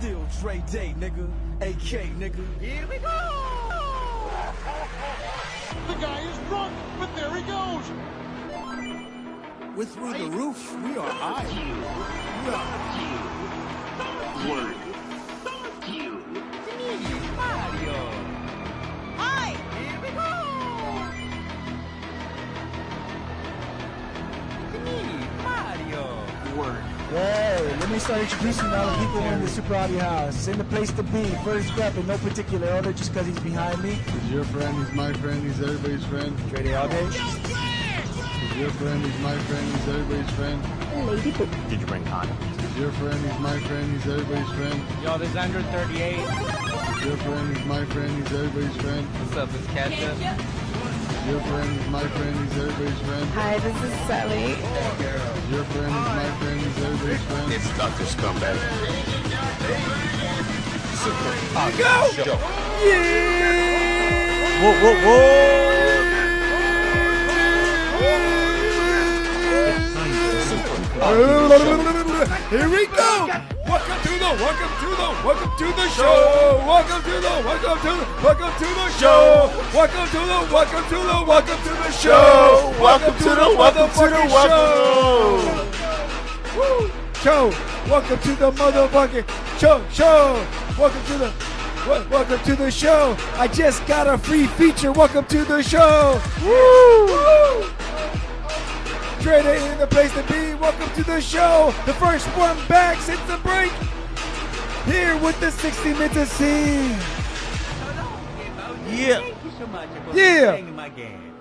still Dre Day, nigga. AK, nigga. Here we go! The guy is drunk, but there he goes. We're through the roof. We are high. Word. Mario. Hi! Here we go! Mario. Word. Hey, let me start introducing all the people in the Super Audio House. It's in the place to be. First up, in no particular order, just because he's behind me. He's your friend, he's my friend, he's everybody's friend. Dre Day all day. He's your friend, he's my friend, he's everybody's friend. Did you bring condoms? He's your friend, he's my friend, he's everybody's friend. Yo, this is Andrew 38. He's your friend, he's my friend, he's everybody's friend. What's up, it's Ketchup? He's your friend, he's my friend, he's everybody's friend. Hi, this is Sally. He's your friend, he's my friend, he's everybody's friend. It's Dr. Scumbag. Super Go! Show. Yeah! Whoa, whoa, whoa! Here we go! Welcome to the show! Welcome to the show! Welcome to the show! Welcome to the Woo! Show! Welcome to the motherfucking show! Welcome to the show! I just got a free feature. Welcome to the show! Woo! Dre Day in the place to be. Welcome to the show. The first one back since the break. Here with the 60 minutes of scene. Yeah. Thank you so much for Yeah. playing my game.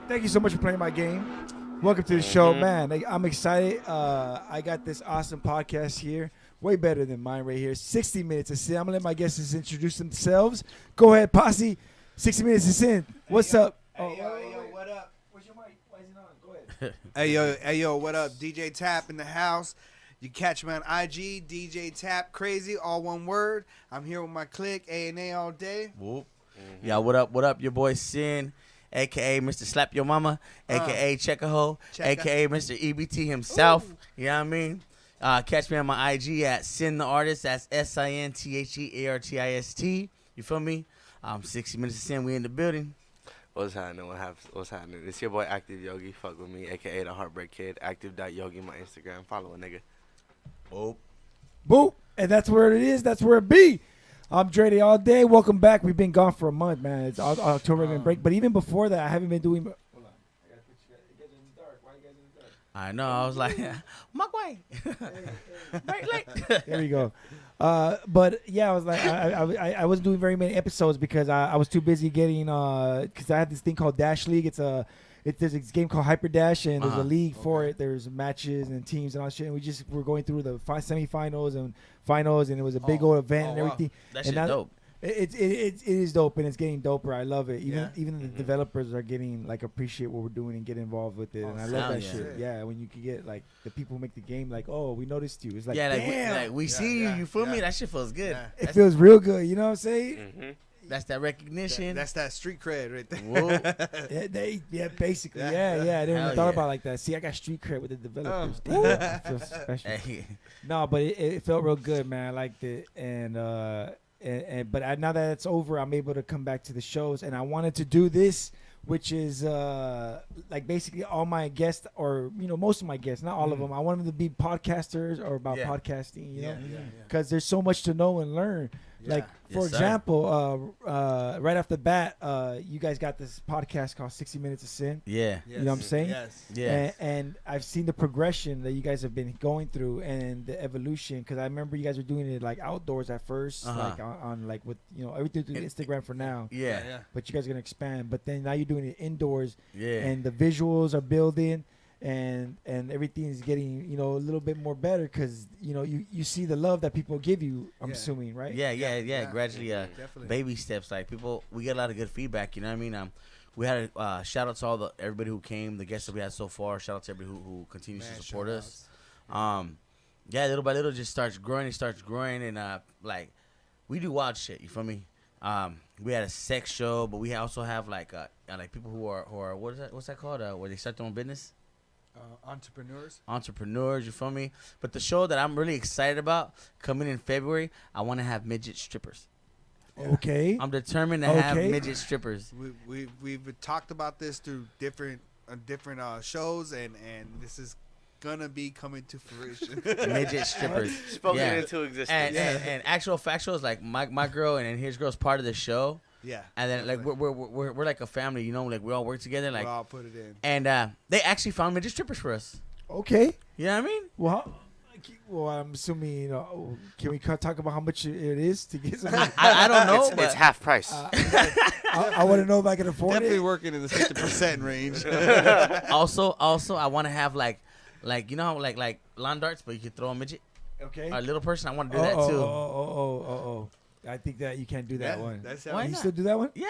Thank you so much for playing my game. Welcome to the show, man. I'm excited. I got this awesome podcast here. Way better than mine right here. 60 minutes of sin. I'm going to let my guests introduce themselves. Go ahead, Posse. 60 minutes of sin. What's up? Hey, yo, what up? Where's your mic? Why is it on? Go ahead. Hey, yo, what up? DJ Tap in the house. You catch me on IG, DJ Tap Crazy, all one word. I'm here with my clique, A&A all day. Whoop. Yeah, what up? What up? Your boy Sin, a.k.a. Mr. Slap Your Mama, a.k.a. Check-a-Ho, a.k.a. Mr. EBT himself. Ooh. You know what I mean? Catch me on my IG at Sin the Artist. That's SINTHEARTIST. You feel me? 60 Minutes of Sin. We in the building. What's happening? What's happening? It's your boy Active Yogi. Fuck with me, a.k.a. the Heartbreak Kid. Active.yogi, my Instagram. Follow a nigga. Boop. Boop. And that's where it is. That's where it be. I'm Dre Day all day. Welcome back. We've been gone for a month, man. It's October been break. But even before that, I haven't been doing. Hold on. I got to put you guys in the dark. Why you guys in the dark? I know. I was like, my way. Right, like. There we go. But yeah, I was like, I wasn't doing very many episodes because I was too busy getting because I had this thing called Dash League. There's a game called Hyper Dash, and there's a league for it. There's matches and teams and all that shit. And we just were going through the semifinals and finals, and it was a big old event and everything. That and shit's dope. It is dope, and it's getting doper. I love it. Even the Mm-hmm. developers are getting like appreciate what we're doing and get involved with it, and I love that shit. Yeah, when you can get like the people who make the game, like, oh, we noticed you. It's like, damn, we see you. You feel me? That shit feels good. Yeah. it feels real good. You know what I'm saying? Mm-hmm. That's that recognition. That's that street cred right there. Whoa. Basically, I Yeah. didn't even Hell thought yeah. about it like that. See, I got street cred with the developers. Damn, I feel special. Hey. No, but it felt real good, man. I liked it, and but now that it's over, I'm able to come back to the shows, and I wanted to do this, which is like basically all my guests, or most of my guests, not all of them. I want them to be podcasters or about podcasting, you know, because there's so much to know and learn. Like, for Yes, sir. example, right off the bat, you guys got this podcast called 60 Minutes of Sin. Yeah. You know what I'm saying? Yes. Yeah. And I've seen the progression that you guys have been going through and the evolution. Because I remember you guys were doing it like outdoors at first, like on like with everything through Instagram for now. Yeah. But you guys are gonna expand. But then now you're doing it indoors, Yeah. and the visuals are building, and everything is getting a little bit more better because you see the love that people give you. I'm assuming, right? Yeah. Gradually, definitely. baby steps. Like we get a lot of good feedback. You know what I mean? We had a shout out to everybody who came, the guests that we had so far. Shout out to everybody who continues to support us. Little by little, just starts growing. It starts growing, and like we do wild shit. You feel me? We had a sex show, but we also have like people who are what is that? What's that called? Where they start their own business? Entrepreneurs. You feel me? But the show that I'm really excited about coming in February, I want to have midget strippers. Okay. I'm determined to have midget strippers. We've talked about this through different shows, and this is gonna be coming to fruition. Midget strippers. Spoken into existence. And actual factuals, like my girl and his girl's part of the show. Yeah. And then like we're like a family, you know, like we all work together, like we all put it in. And they actually found midget strippers for us. Okay. You know what I mean? Well, I'm assuming, you know, can we talk about how much it is to get something? I don't know. It's half price. I want to know if I can afford Definitely it. working in the 50% range. Also, I want to have like you know how like lawn darts, but you can throw a midget. Okay. A little person. I want to do that too. Oh. I think that you can't do that one. Why You not? still do that one? Yeah.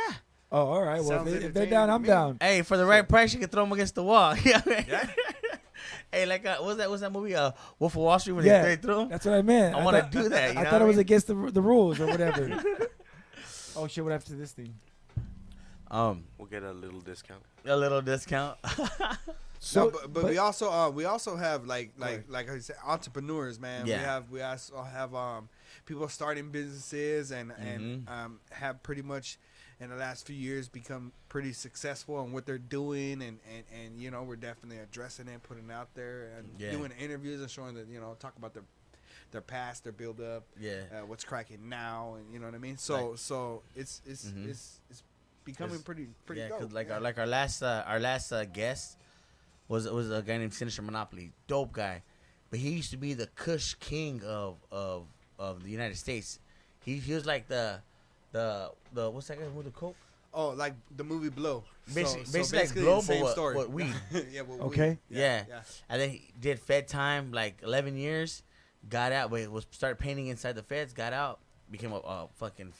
Oh, all right. Well, Sounds if they're down, I'm down. Hey, for the right price, you can throw them against the wall. Yeah. Hey, like what's that movie? Wolf of Wall Street when they threw them? That's what I meant. I want to do that. You I know thought what it was mean? against the rules or whatever. Oh shit! What happened to this thing? We'll get a little discount. A little discount. So, but we also have like I said, entrepreneurs, man. Yeah. We also have people starting businesses and have pretty much in the last few years become pretty successful in what they're doing, and you know, we're definitely addressing it, putting it out there, and doing interviews and showing that, you know, talk about their past, their build up, what's cracking now, and you know what I mean. So it's becoming pretty dope. Cause like our last guest was a guy named Sinister Monopoly, dope guy, but he used to be the Kush king of the United States. He was like the what's that guy with the coke? Oh, like the movie Blow. Basically so like Blow, the same but story. what weed. Yeah, what Okay. weed. Yeah. And then he did Fed time like 11 years, got out, but started painting inside the Feds, got out, became a fucking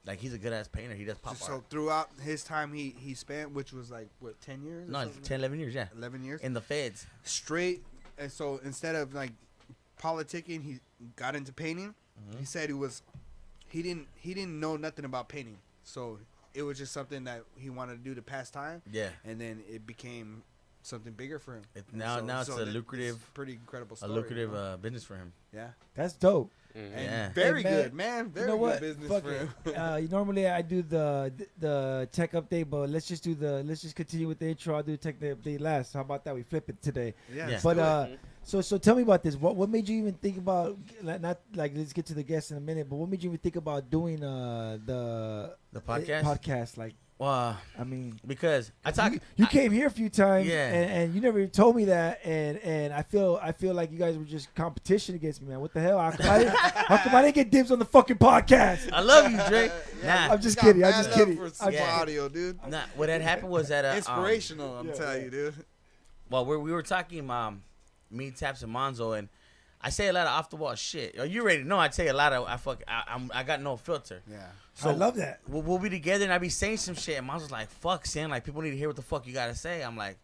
like he's a good ass painter. He does pop art. So throughout his time he spent, which was like what, 10 years? Or No, something? 10, 11 years, yeah. 11 years In the Feds. straight. And so instead of like politicking, he got into painting. He said he didn't know nothing about painting, so it was just something that he wanted to do to pass time. Yeah. And then it became something bigger for him. Now it's a lucrative, pretty incredible a story. lucrative you know? business for him. Yeah. That's dope. And Yeah. very Hey, man, good, man. Very You know good what? business Fuck for him. it. Normally I do the tech update, but let's just continue with the intro. I'll do the tech update last. How about that? We flip it today. Yeah. Yeah. let's But do it. so tell me about this. What made you even think about, not like, let's get to the guests in a minute, but what made you even think about doing the podcast? podcast? Like, Well, I mean, because I talk. you came here a few times, Yeah. and you never even told me that, and I feel like you guys were just competition against me, man. What the hell? How come I didn't get dibs on the fucking podcast? I love you, Drake. Nah, I'm just Got kidding. I'm mad just love kidding. For I'm super just kidding. audio, dude. nah. What had happened was that Inspirational, I'm yeah, telling yeah. you, dude. Well, we were talking, me, Taps, and Monzo, and I say a lot of off the wall shit. You already know I say a lot of I got no filter. Yeah. I love that. We'll be together and I be saying some shit, and Monzo's like, "Fuck, Sin, like people need to hear what the fuck you gotta say." I'm like,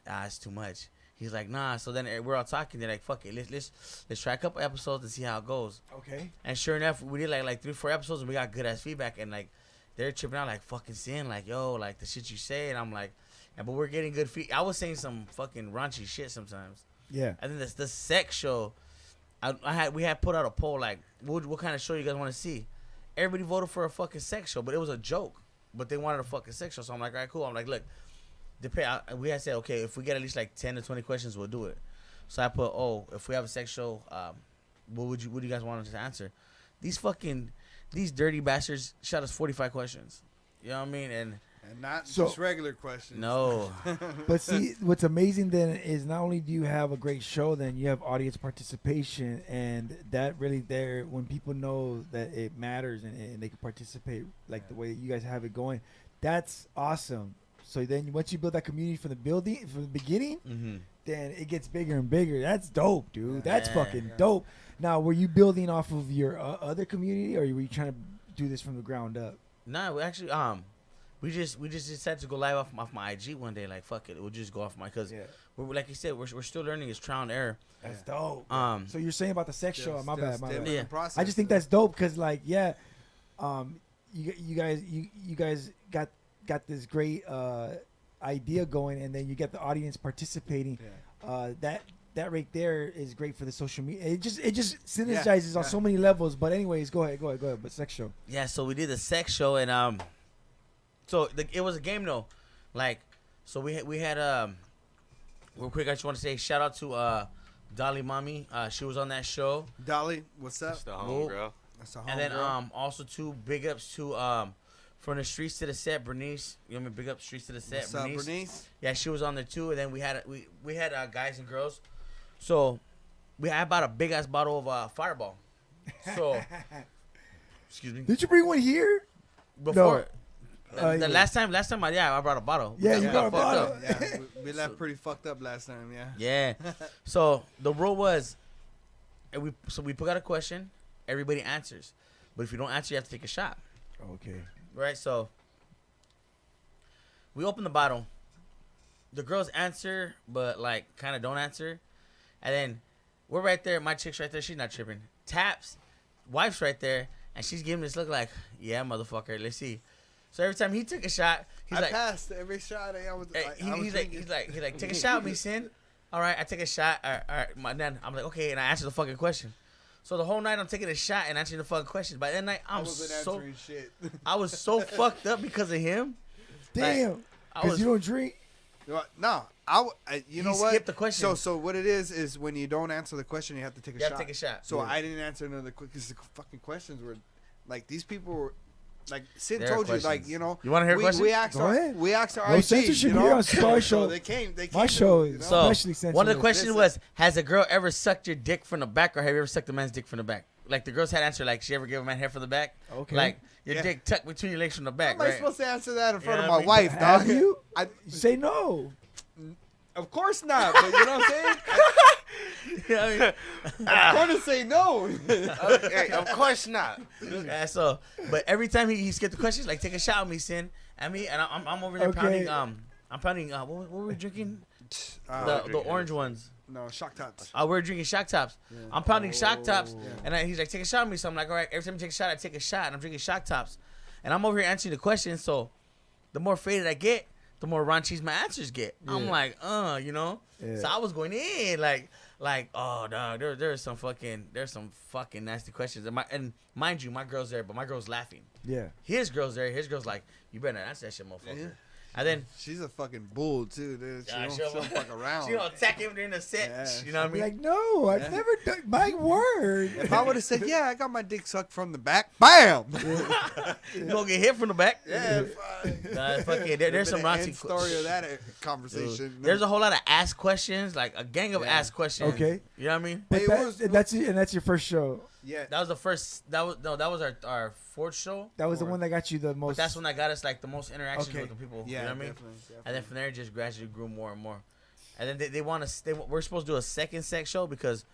it's too much. He's like, nah. So then we're all talking. They're like, fuck it, let's try a couple episodes and see how it goes. Okay. And sure enough, we did like 3-4 episodes and we got good ass feedback, and like they're tripping out like, fucking Sin, like, yo, like the shit you say, and I'm like, but we're getting good I was saying some fucking raunchy shit sometimes. Yeah. I think that's the sex show. We had put out a poll like, what kind of show you guys want to see? Everybody voted for a fucking sex show, but it was a joke. But they wanted a fucking sex show, so I'm like, all right, cool. I'm like, look, we had said, okay, if we get at least like 10 to 20 questions, we'll do it. So I put, if we have a sex show, what do you guys want us to answer? These dirty bastards shot us 45 questions. You know what I mean? And not So- just regular questions. no, But see, what's amazing then is not only do you have a great show, then you have audience participation, and that really there when people know that it matters and they can participate like the way that you guys have it going, that's awesome. So then once you build that community from the beginning, then it gets bigger and bigger. That's dope, dude. That's Yeah. fucking dope. Now, were you building off of your other community, or were you trying to do this from the ground up? no, we actually we just decided to go live off my IG one day. Like, fuck it, we'll just go off because we're like you said, we're still learning. It's trial and error. That's dope. So you're saying about the sex show? My bad. Yeah. Process, I just think that's dope because, like, you guys got this great idea going, and then you get the audience participating. That right there is great for the social media. It just synergizes on so many levels. But anyways, go ahead. But sex show. Yeah, so we did the sex show, and so it was a game though, like, so we had real quick. I just want to say shout out to Dolly Mommy. She was on that show. Dolly, what's up? That's the homegirl. That's the And then homegirl. also two big ups to from the streets to the set, Bernice. You know what I mean? Big up streets to the set, What's up, Bernice? Yeah, she was on there too. And then we had guys and girls. So I bought a big ass bottle of Fireball. So excuse me. Did you bring one here? Before Yeah. last time I brought a bottle. Yeah, We you got brought a fucked bottle. up. Yeah, we left pretty fucked up last time. Yeah. Yeah. So the rule was, and we put out a question. Everybody answers, but if you don't answer, you have to take a shot. Okay. Right. So we open the bottle. The girls answer, but like kind of don't answer, and then we're right there. My chick's right there. She's not tripping. Taps, wife's right there, and she's giving this look like, yeah, motherfucker. Let's see. So every time he took a shot, he's I like, passed every shot. I was. he's like, take a shot, me, sin. All right, I take a shot. All right, then I'm like, okay, and I answer the fucking question. So the whole night I'm taking a shot and answering the fucking questions. By that night I wasn't answering shit. I was so fucked up because of him. Damn. I Because was you don't drink. No, you know what? skipped the question. So what it is when you don't answer the question, you have to take a You have shot. to take a shot. So Yeah. I didn't answer another because the fucking questions were, like, these people were, like, Sid Their told you, questions. like, you know. You wanna hear we, questions? we asked Go our, ahead. we asked our No IG, censorship you know? here on my show. So they came. My show you is know? especially sensitive. One of the questions Listen. was, has a girl ever sucked your dick from the back, or have you ever sucked a man's dick from the back? Like the girls had answered, like, she ever gave a man head from the back? Okay. Like your Yeah. dick tucked between your legs from the How back, am I right? supposed to answer that in front Yeah, of I my mean, wife, have dog? you? I, Say no. of course not, but you know what I'm saying? You know what I mean? I'm going to say no. Okay, of course not. Yeah, so, but every time he skipped the questions, like, take a shot with me, sin. And I'm over there Okay. pounding. I'm pounding. What were we drinking? Uh, The orange ones. no, shock tots. We're drinking shock tops. I'm pounding shock tops, and he's like, take a shot with me. So I'm like, all right. Every time you take a shot, I take a shot, and I'm drinking shock tops, and I'm over here answering the questions. So the more faded I get, the more raunchy my answers get. I'm like, you know. Yeah. So I was going in like, oh no, there's some fucking nasty questions. And mind you, my girl's there, but my girl's laughing. Yeah. His girl's there. His girl's like, you better not answer that shit, motherfucker. Yeah. And then She's a fucking bull, too, dude. She Yeah, don't fuck around. she don't attack him during the set. Yeah. You know what I Be mean? like, no, I've never done. My word. If I would have said, yeah, I got my dick sucked from the back, bam! You gonna get hit from the back. Yeah, Fucking, there's some raunchy story of that conversation. There's a whole lot of ask questions, like a gang of ask questions. Okay. You know what I mean? But Hey, that's your first show. Yeah, That was the first. That was our fourth show. That was the one that got you the But most. that's when that got us like the most interactions Okay. with the people. yeah, you know what I mean? definitely. And then from there, it just gradually grew more and more. And then they want us. We're supposed to do a second sex show because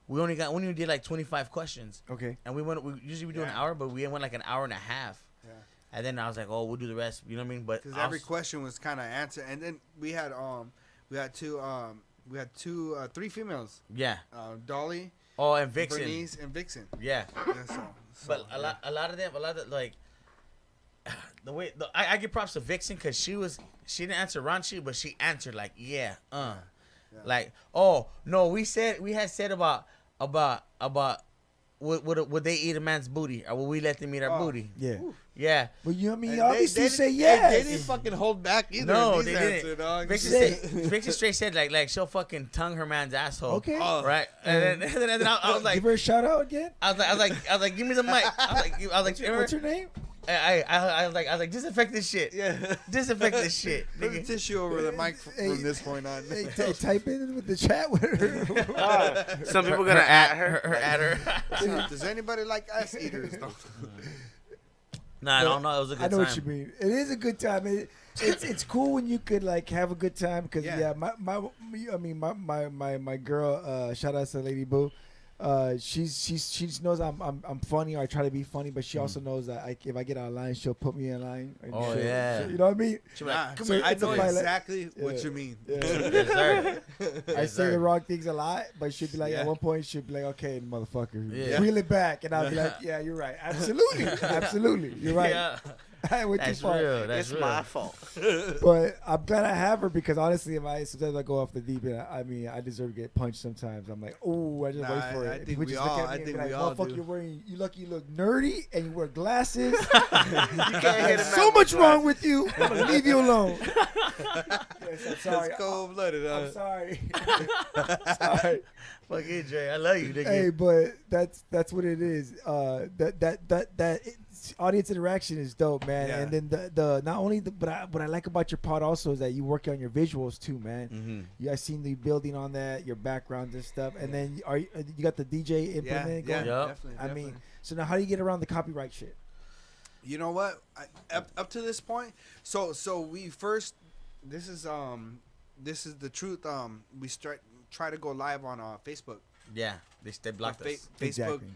we only did like 25 questions. Okay. And we usually we do an Yeah. hour, but we went like an hour and a half. Yeah. And then I was like, oh, we'll do the rest. You know what I mean? But Because I every was- question was kind of answered, and then we had three females, yeah. Dolly, Oh, and Vixen. Bernice, and Vixen. Yeah. Yeah, But a lot of them, like the way I give props to Vixen because she didn't answer raunchy, but she answered like Yeah. like, oh no, we had said about would they eat a man's booty or would we let them eat our Oh. booty? Yeah. Yeah. Well, you know, I mean, And obviously they say didn't- yes. They didn't fucking hold back either. No, in they these didn't. answer, dog. Vixen straight said like she'll fucking tongue her man's asshole. Okay. Oh. Right. And then I was like, Give her a shout out again. I was like, give me the mic. I was like, What's her name? I was like, disinfect this shit. Yeah. Disinfect this shit. Put the nigga. tissue over the mic Hey, from this point on. Hey, type in with the chat with her. Some people gonna at her. Her at her. Does anybody like ass eaters? Though? Nah, no, it was a good I know time. what you mean. It is a good time. It's cool when you could like have a good time because Yeah. my girl shout out to Lady Boo. She knows I'm funny or I try to be funny, but she also knows that if I get online, she'll put me in line. And Oh, she'll- yeah. you know what I mean? She was like, Nah, come So here. I it's a know fight, like- exactly what Yeah. you mean. Yeah. Yes, sir. I Yes, say the sir. wrong things a lot, but she'd be like, Yeah. at one point, she'd be like, okay, motherfucker, Yeah. reel it back. And I'll be like, yeah, you're right. Absolutely. Absolutely. You're right. Yeah. I went too That's far. real. That's It's real. my fault. But I'm glad I have her because honestly, sometimes I go off the deep end. I mean, I deserve to get punched sometimes. I'm like, oh, I just Nah, wait for it. I And think people we just look all- at me I and think be like, we all motherfucker, do. you're wearing, you lucky you look nerdy and you wear glasses. You can't hit There's him so out much with wrong with you. I'm gonna leave you alone. Yes, I'm sorry. That's cold-blooded. I'm sorry. Sorry. Fuck it, Dre. I love you, nigga. Hey, but that's what it is. Audience interaction is dope, man. Yeah. And then the not only but what I like about your pod also is that you work on your visuals too, man. Mm-hmm. You guys seen the building on that, your backgrounds and stuff, and then you got the DJ Yeah, implement yeah, going. Yup. definitely. I definitely. mean, so now how do you get around the copyright shit? You know what? Up to this point, so we first. This is the truth. We try to go live on Facebook. Yeah, they blocked Fa- us. Facebook. Exactly.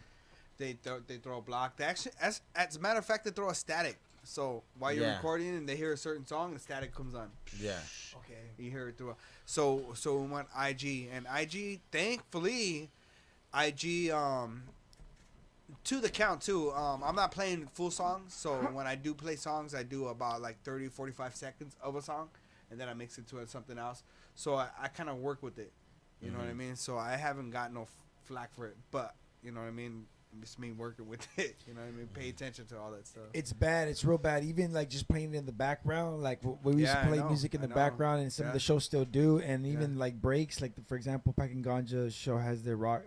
They throw a block. They actually, as a matter of fact, they throw a static. So while you're Yeah. recording and they hear a certain song, the static comes on. Yeah. Okay. You hear it through. So we went IG, and IG, thankfully, IG to the count too. I'm not playing full songs, so when I do play songs, I do about like 30, 45 seconds of a song, and then I mix it to something else. So I kind of work with it. You know what I mean? So I haven't got no flack for it, but you know what I mean. It's me working with it. You know what I mean? Pay attention to all that stuff. It's bad. It's real bad. Even like just playing it in the background, like we used Yeah, to I play know, music in I the know. background, and some of Yeah. the shows still do. And Yeah. even like breaks, like for example, Pack and Ganja show has their rock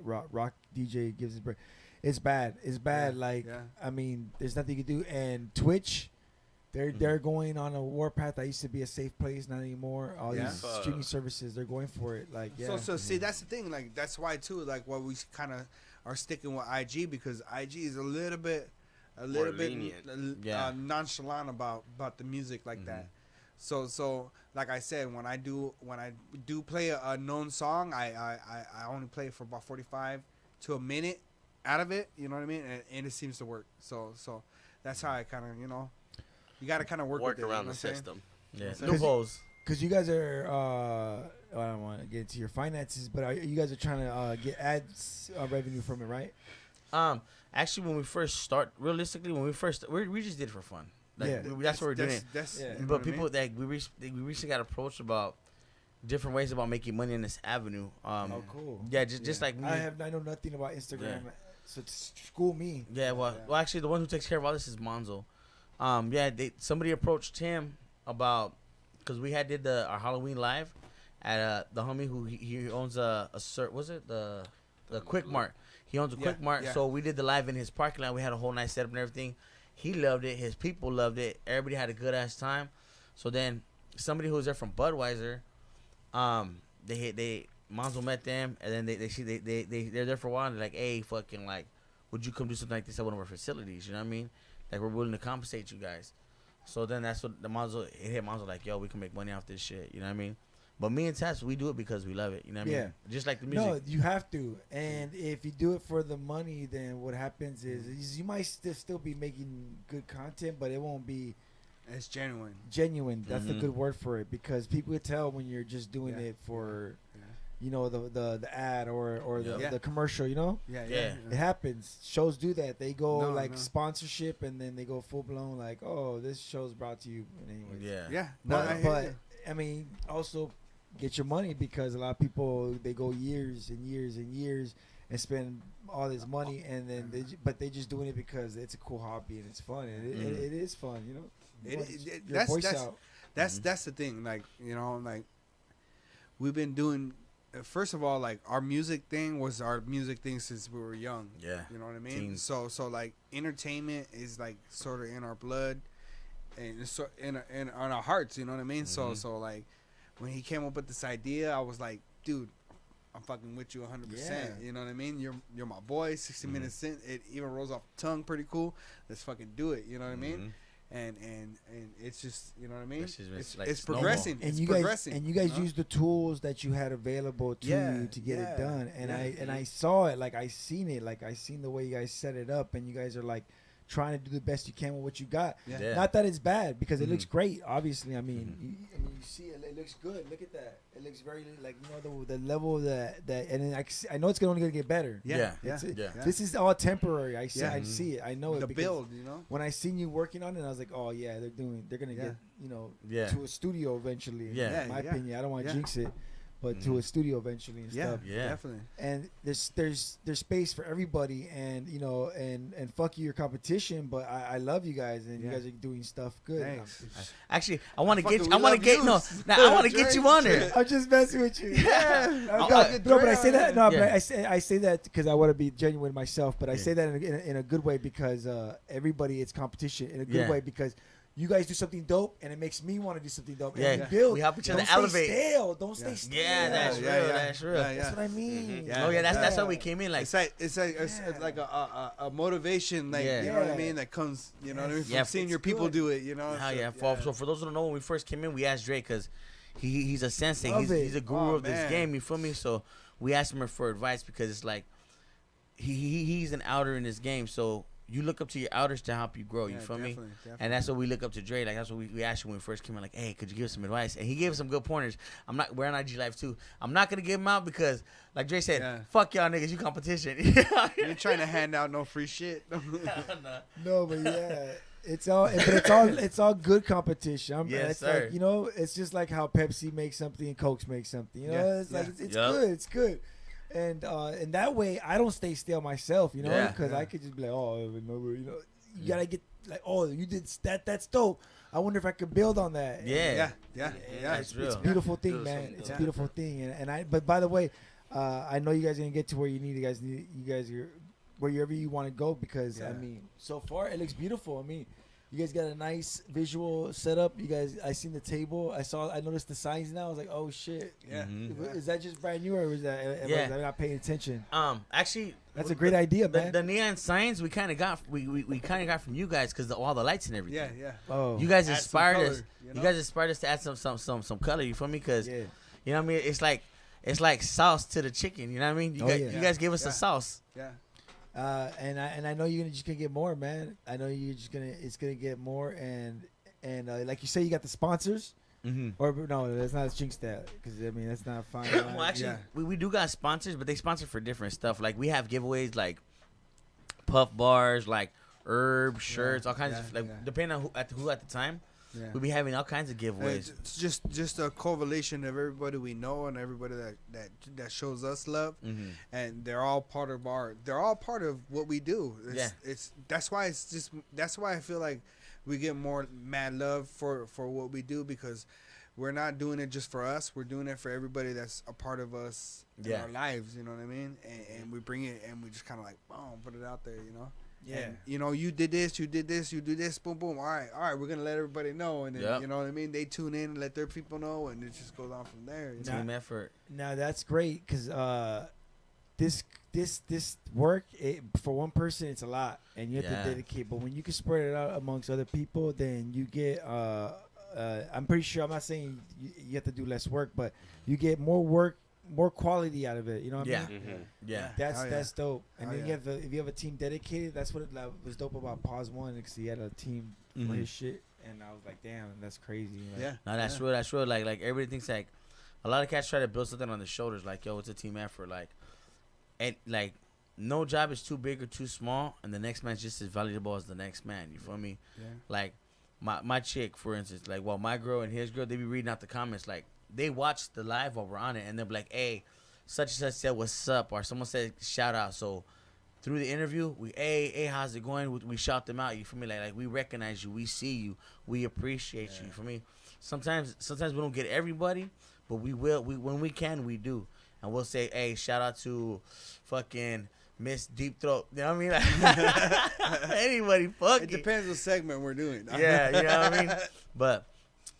DJ gives his break. It's bad. It's bad. Yeah, Like yeah. I mean, there's nothing you can do. And Twitch, they're going on a warpath that used to be a safe place, not anymore. All Yeah. these streaming services, they're going for it. Like yeah. So see, that's the thing. Like that's why too. Like why we kind of are sticking with IG, because IG is a little bit lenient. Yeah. nonchalant about the music like that. So like I said, when I do play a known song, I only play it for about 45 to a minute out of it. You know what I mean? And it seems to work. So that's how I kind of you got to kind of work with it, you know around what the I'm saying? system. Yeah. Cause Loopholes. Because you guys are, I don't want to get into your finances, but you guys are trying to get ads revenue from it, right? Actually, when we first start, realistically, we just did it for fun. Like, Yeah. that's what we're doing. That's Yeah. you know But what I mean? people that we recently got approached about different ways about making money in this avenue. Oh, cool. Yeah, just like me. I know nothing about Instagram, so school me. Yeah, well, actually, the one who takes care of all this is Monzo. Somebody approached him about because we did our Halloween live at the homie who he owns a Quick Mart. He owns a Quick Mart, yeah. so we did the live in his parking lot. We had a whole nice setup and everything. He loved it. His people loved it. Everybody had a good ass time. So then somebody who was there from Budweiser, Monzo met them, and then they're there for a while. And they're like, hey, fucking like, would you come do something like this at one of our facilities? You know what I mean? Like, we're willing to compensate you guys. So then that's what it hit Monzo like, yo, we can make money off this shit. You know what I mean? But me and Tats, we do it because we love it. You know what I mean? Just like the music. No, you have to. And if you do it for the money, then what happens is you might still be making good content, but it won't be It's genuine. genuine. That's the good word for it, because people can tell when you're just doing it for, the ad or the commercial. Yeah. It happens. Shows do that. They go No. sponsorship, and then they go full blown like, oh, this show's brought to you. Anyways. Yeah. Yeah. No, I hear But you. I mean, also get your money, because a lot of people, they go years and years and years and spend all this money, and then they just doing it because it's a cool hobby and it's fun. And it is fun, you know. You want your voice out. That's the thing. Like, we've been doing. First of all, like, our music thing was our music thing since we were young. Yeah. You know what I mean? Teens. So like, entertainment is like sort of in our blood, and it's so in on our hearts. You know what I mean? So like, when he came up with this idea, I was like, dude, I'm fucking with you 100%. Yeah. You know what I mean? You're my boy. 60 minutes in, it even rolls off the tongue pretty cool. Let's fucking do it. You know what I mean? And it's just, you know what I mean? This is It's, like it's snowball. progressing. And it's you progressing. guys you know? use the tools that you had available to you to get it done. And I saw it, like I seen it, like I seen the way you guys set it up, and you guys are like trying to do the best you can with what you got. Yeah. Yeah. Not that it's bad because it Mhm. looks great. Obviously, I mean, you see it. It looks good. Look at that. It looks very like the level that and then I know it's only gonna get better. Yeah. Yeah. Yeah. This is all temporary. I see. Yeah. I see it. I know it. The because build, you know. When I seen you working on it, I was like, oh yeah, they're gonna Yeah. get Yeah. to a studio eventually. Yeah. In my Yeah. opinion, I don't want to Yeah. jinx it, but to a studio eventually and Yeah, stuff. Yeah. definitely. And there's space for everybody, and and fuck your competition, but I love you guys, and you Yeah. guys are doing stuff good. Thanks. Actually, I want to Fucking get. we I want to love get. you. No, I want to get you on there. I'm just messing with you. Yeah. No, I'll get but I Dre say on that. there. No, Yeah. but I say that because I want to be genuine myself. But I Yeah. say that in a good way because everybody it's competition in a good Yeah. way because you guys do something dope and it makes me want to do something dope. Yeah. And we build. We help each other Don't elevate. Stay stale. Don't Yeah. stay stale. Yeah, that's Yeah, real. yeah. That's real. Yeah, That's what I mean. Yeah. Oh yeah, that's Yeah. how we came in. Like, It's like a motivation, like Yeah. you know what Yeah. I mean, that comes, you know what I mean, from Yeah, seeing it's your people good. do it, you know. hell So, yeah. So for those who don't know, when we first came in, we asked Dre because he's a sensei. Love it. He's a guru Oh, of this man. game. You feel me? So we asked him for advice because it's like he's an outer in this game. So you look up to your outers to help you grow. You Yeah, feel me? definitely. And that's what we look up to Dre. Like that's what we asked him when we first came in. Like, hey, could you give us some advice? And he gave us some good pointers. We're on IG Live too. I'm not gonna give them out because, like Dre said, Yeah. fuck y'all niggas, you competition. You ain't trying to hand out no free shit. No, but yeah, it's all good competition. Yes, it's sir. like, it's just like how Pepsi makes something and Cokes make something. Yeah, It's like yeah. it's Yup. good. It's good. And that way I don't stay stale myself, Yeah. because Yeah. I could just be like, oh, I remember, you gotta get like, oh, you did that's dope. I wonder if I could build on that. Yeah. yeah. That's It's real. a beautiful thing, Do man. something It's dope. a beautiful thing, and but by the way, I know you guys are gonna get to where you guys are wherever you want to go because Yeah. I mean, so far it looks beautiful. I mean, you guys got a nice visual setup. You guys, I seen the table. I noticed the signs now. I was like, oh shit. Yeah. Mhm. Is that just brand new or is that? Yeah. Was I not paying attention? Actually, That's a great idea, man. The neon signs we kind of got from you guys because all the lights and everything. Yeah, yeah. Oh, You guys Add some inspired color, us. you You know? guys inspired us to add some color. You feel me? Because yeah. you know what I mean. It's like sauce to the chicken. You know what I mean? Oh, yeah. You guys gave us Yeah. the sauce. Yeah. And I know you're just gonna get more, man. I know it's gonna get more, and like you say, you got the sponsors, Mm-hmm. or no, that's not jinx that, because I mean that's not fine. Well, actually, Yeah. we do got sponsors, but they sponsor for different stuff. Like we have giveaways, like puff bars, like herb shirts, all kinds of yeah, like yeah. depending on who at the time. Yeah. We'll be having all kinds of giveaways. It's just a correlation of everybody we know and everybody that shows us love, Mm-hmm. and they're all part of what we do. That's why I feel like we get more mad love for what we do, because we're not doing it just for us. We're doing it for everybody that's a part of us in Yeah. our lives. You know what I mean? And we bring it and we just kind of like boom, put it out there. You know. Yeah. And, you did this, you did this, you do this, boom, boom. All right, we're gonna let everybody know, and then Yep. you know what I mean. They tune in and let their people know, and it just goes on from there. You know? Team effort. Now that's great because this work for one person it's a lot, and you have Yeah. to dedicate. But when you can spread it out amongst other people, then you get. I'm pretty sure. I'm not saying you have to do less work, but you get more work, more quality out of it. You know what Yeah. I mean? Mm-hmm. Yeah. That's Oh, yeah. that's dope. And Oh, then yeah. if you have a team dedicated, that's what was dope about Pause One, because he had a team for Mhm. his shit, and I was like, damn, that's crazy. Like, Yeah. No, that's yeah. true. That's true. Like everybody thinks like a lot of cats try to build something on the shoulders. Like, yo, it's a team effort. Like, and like no job is too big or too small, and the next man's just as valuable as the next man. You feel me? Yeah. Like my chick, for instance, like my girl and his girl, they be reading out the comments. Like they watch the live while we're on it, and they'll be like, hey, such and such said what's up, or someone said shout out. So through the interview, hey, how's it going? We shout them out. You feel me? Like we recognize you, we see you, we appreciate you. For me, sometimes we don't get everybody, but we will. When we can, we do, and we'll say, hey, shout out to fucking Miss Deep Throat. You know what I mean? Like, anybody, fuck It depends what segment we're doing. Yeah, you know what I mean. But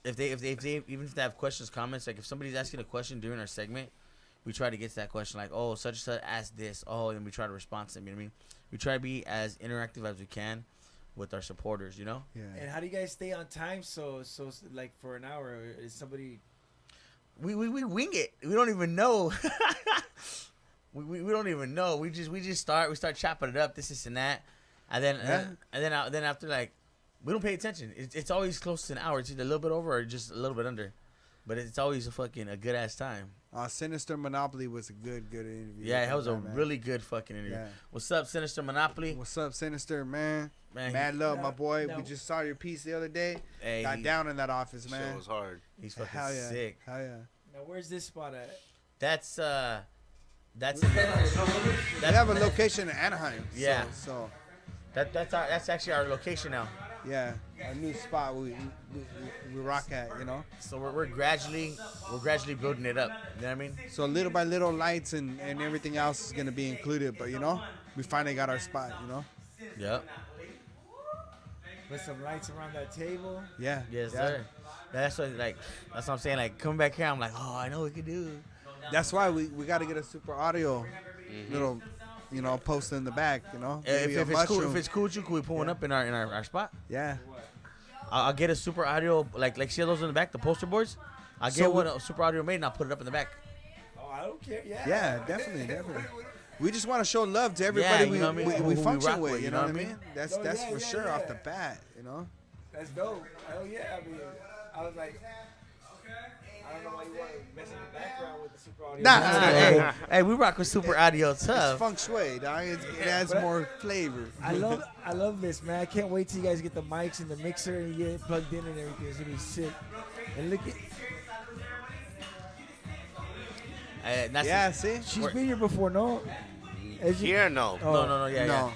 if they even if they have questions, comments, like if somebody's asking a question during our segment, we try to get to that question, like, oh, such and such asked this, and we try to respond to them. You know what I mean? We try to be as interactive as we can with our supporters. You know? Yeah. And how do you guys stay on time? So like for an hour, is somebody? We wing it. We don't even know. we don't even know. We start chopping it up. This and that. And then after like, we don't pay attention. It's always close to an hour. It's either a little bit over or just a little bit under, but it's always a good ass time. Sinister Monopoly was a good interview. Yeah, that was a really good fucking interview. Yeah. What's up, Sinister Monopoly? What's up, Sinister, man? Mad love, my boy. We just saw your piece the other day. Hey, got down in that office, man. Shit was hard. He's fucking sick. Hell yeah. Now, where's this spot at? That's we have a location in Anaheim. Yeah. So that's actually our location now. Yeah, a new spot we rock at, you know. So we're gradually building it up. You know what I mean? So little by little, lights and everything else is gonna be included. But you know, we finally got our spot. You know. Yep. With some lights around that table. Yeah. Yes, sir. That's what I'm saying. Like coming back here, I'm like, oh, I know what we can do. That's why we got to get a super audio little, you know, post in the back. You know. If it's cool, can we pull one up in our spot? Yeah. I'll get a super audio like see those in the back, the poster boards. I'll get one a super audio made and I'll put it up in the back. Oh, I don't care. Yeah. Yeah, definitely. We just want to show love to everybody we function with. You know what I mean? That's for sure off the bat. You know. That's dope. Hell yeah. I mean, I was like, I don't know why you want to mess in the background with the super audio. Hey, we rock with super audio tough. It's feng shui, dog. It adds more flavor. I love this, man. I can't wait till you guys get the mics and the mixer and you get it plugged in and everything. It's gonna be sick. And look at. See? She's been here before, no? Here, no. Oh. No. Yeah.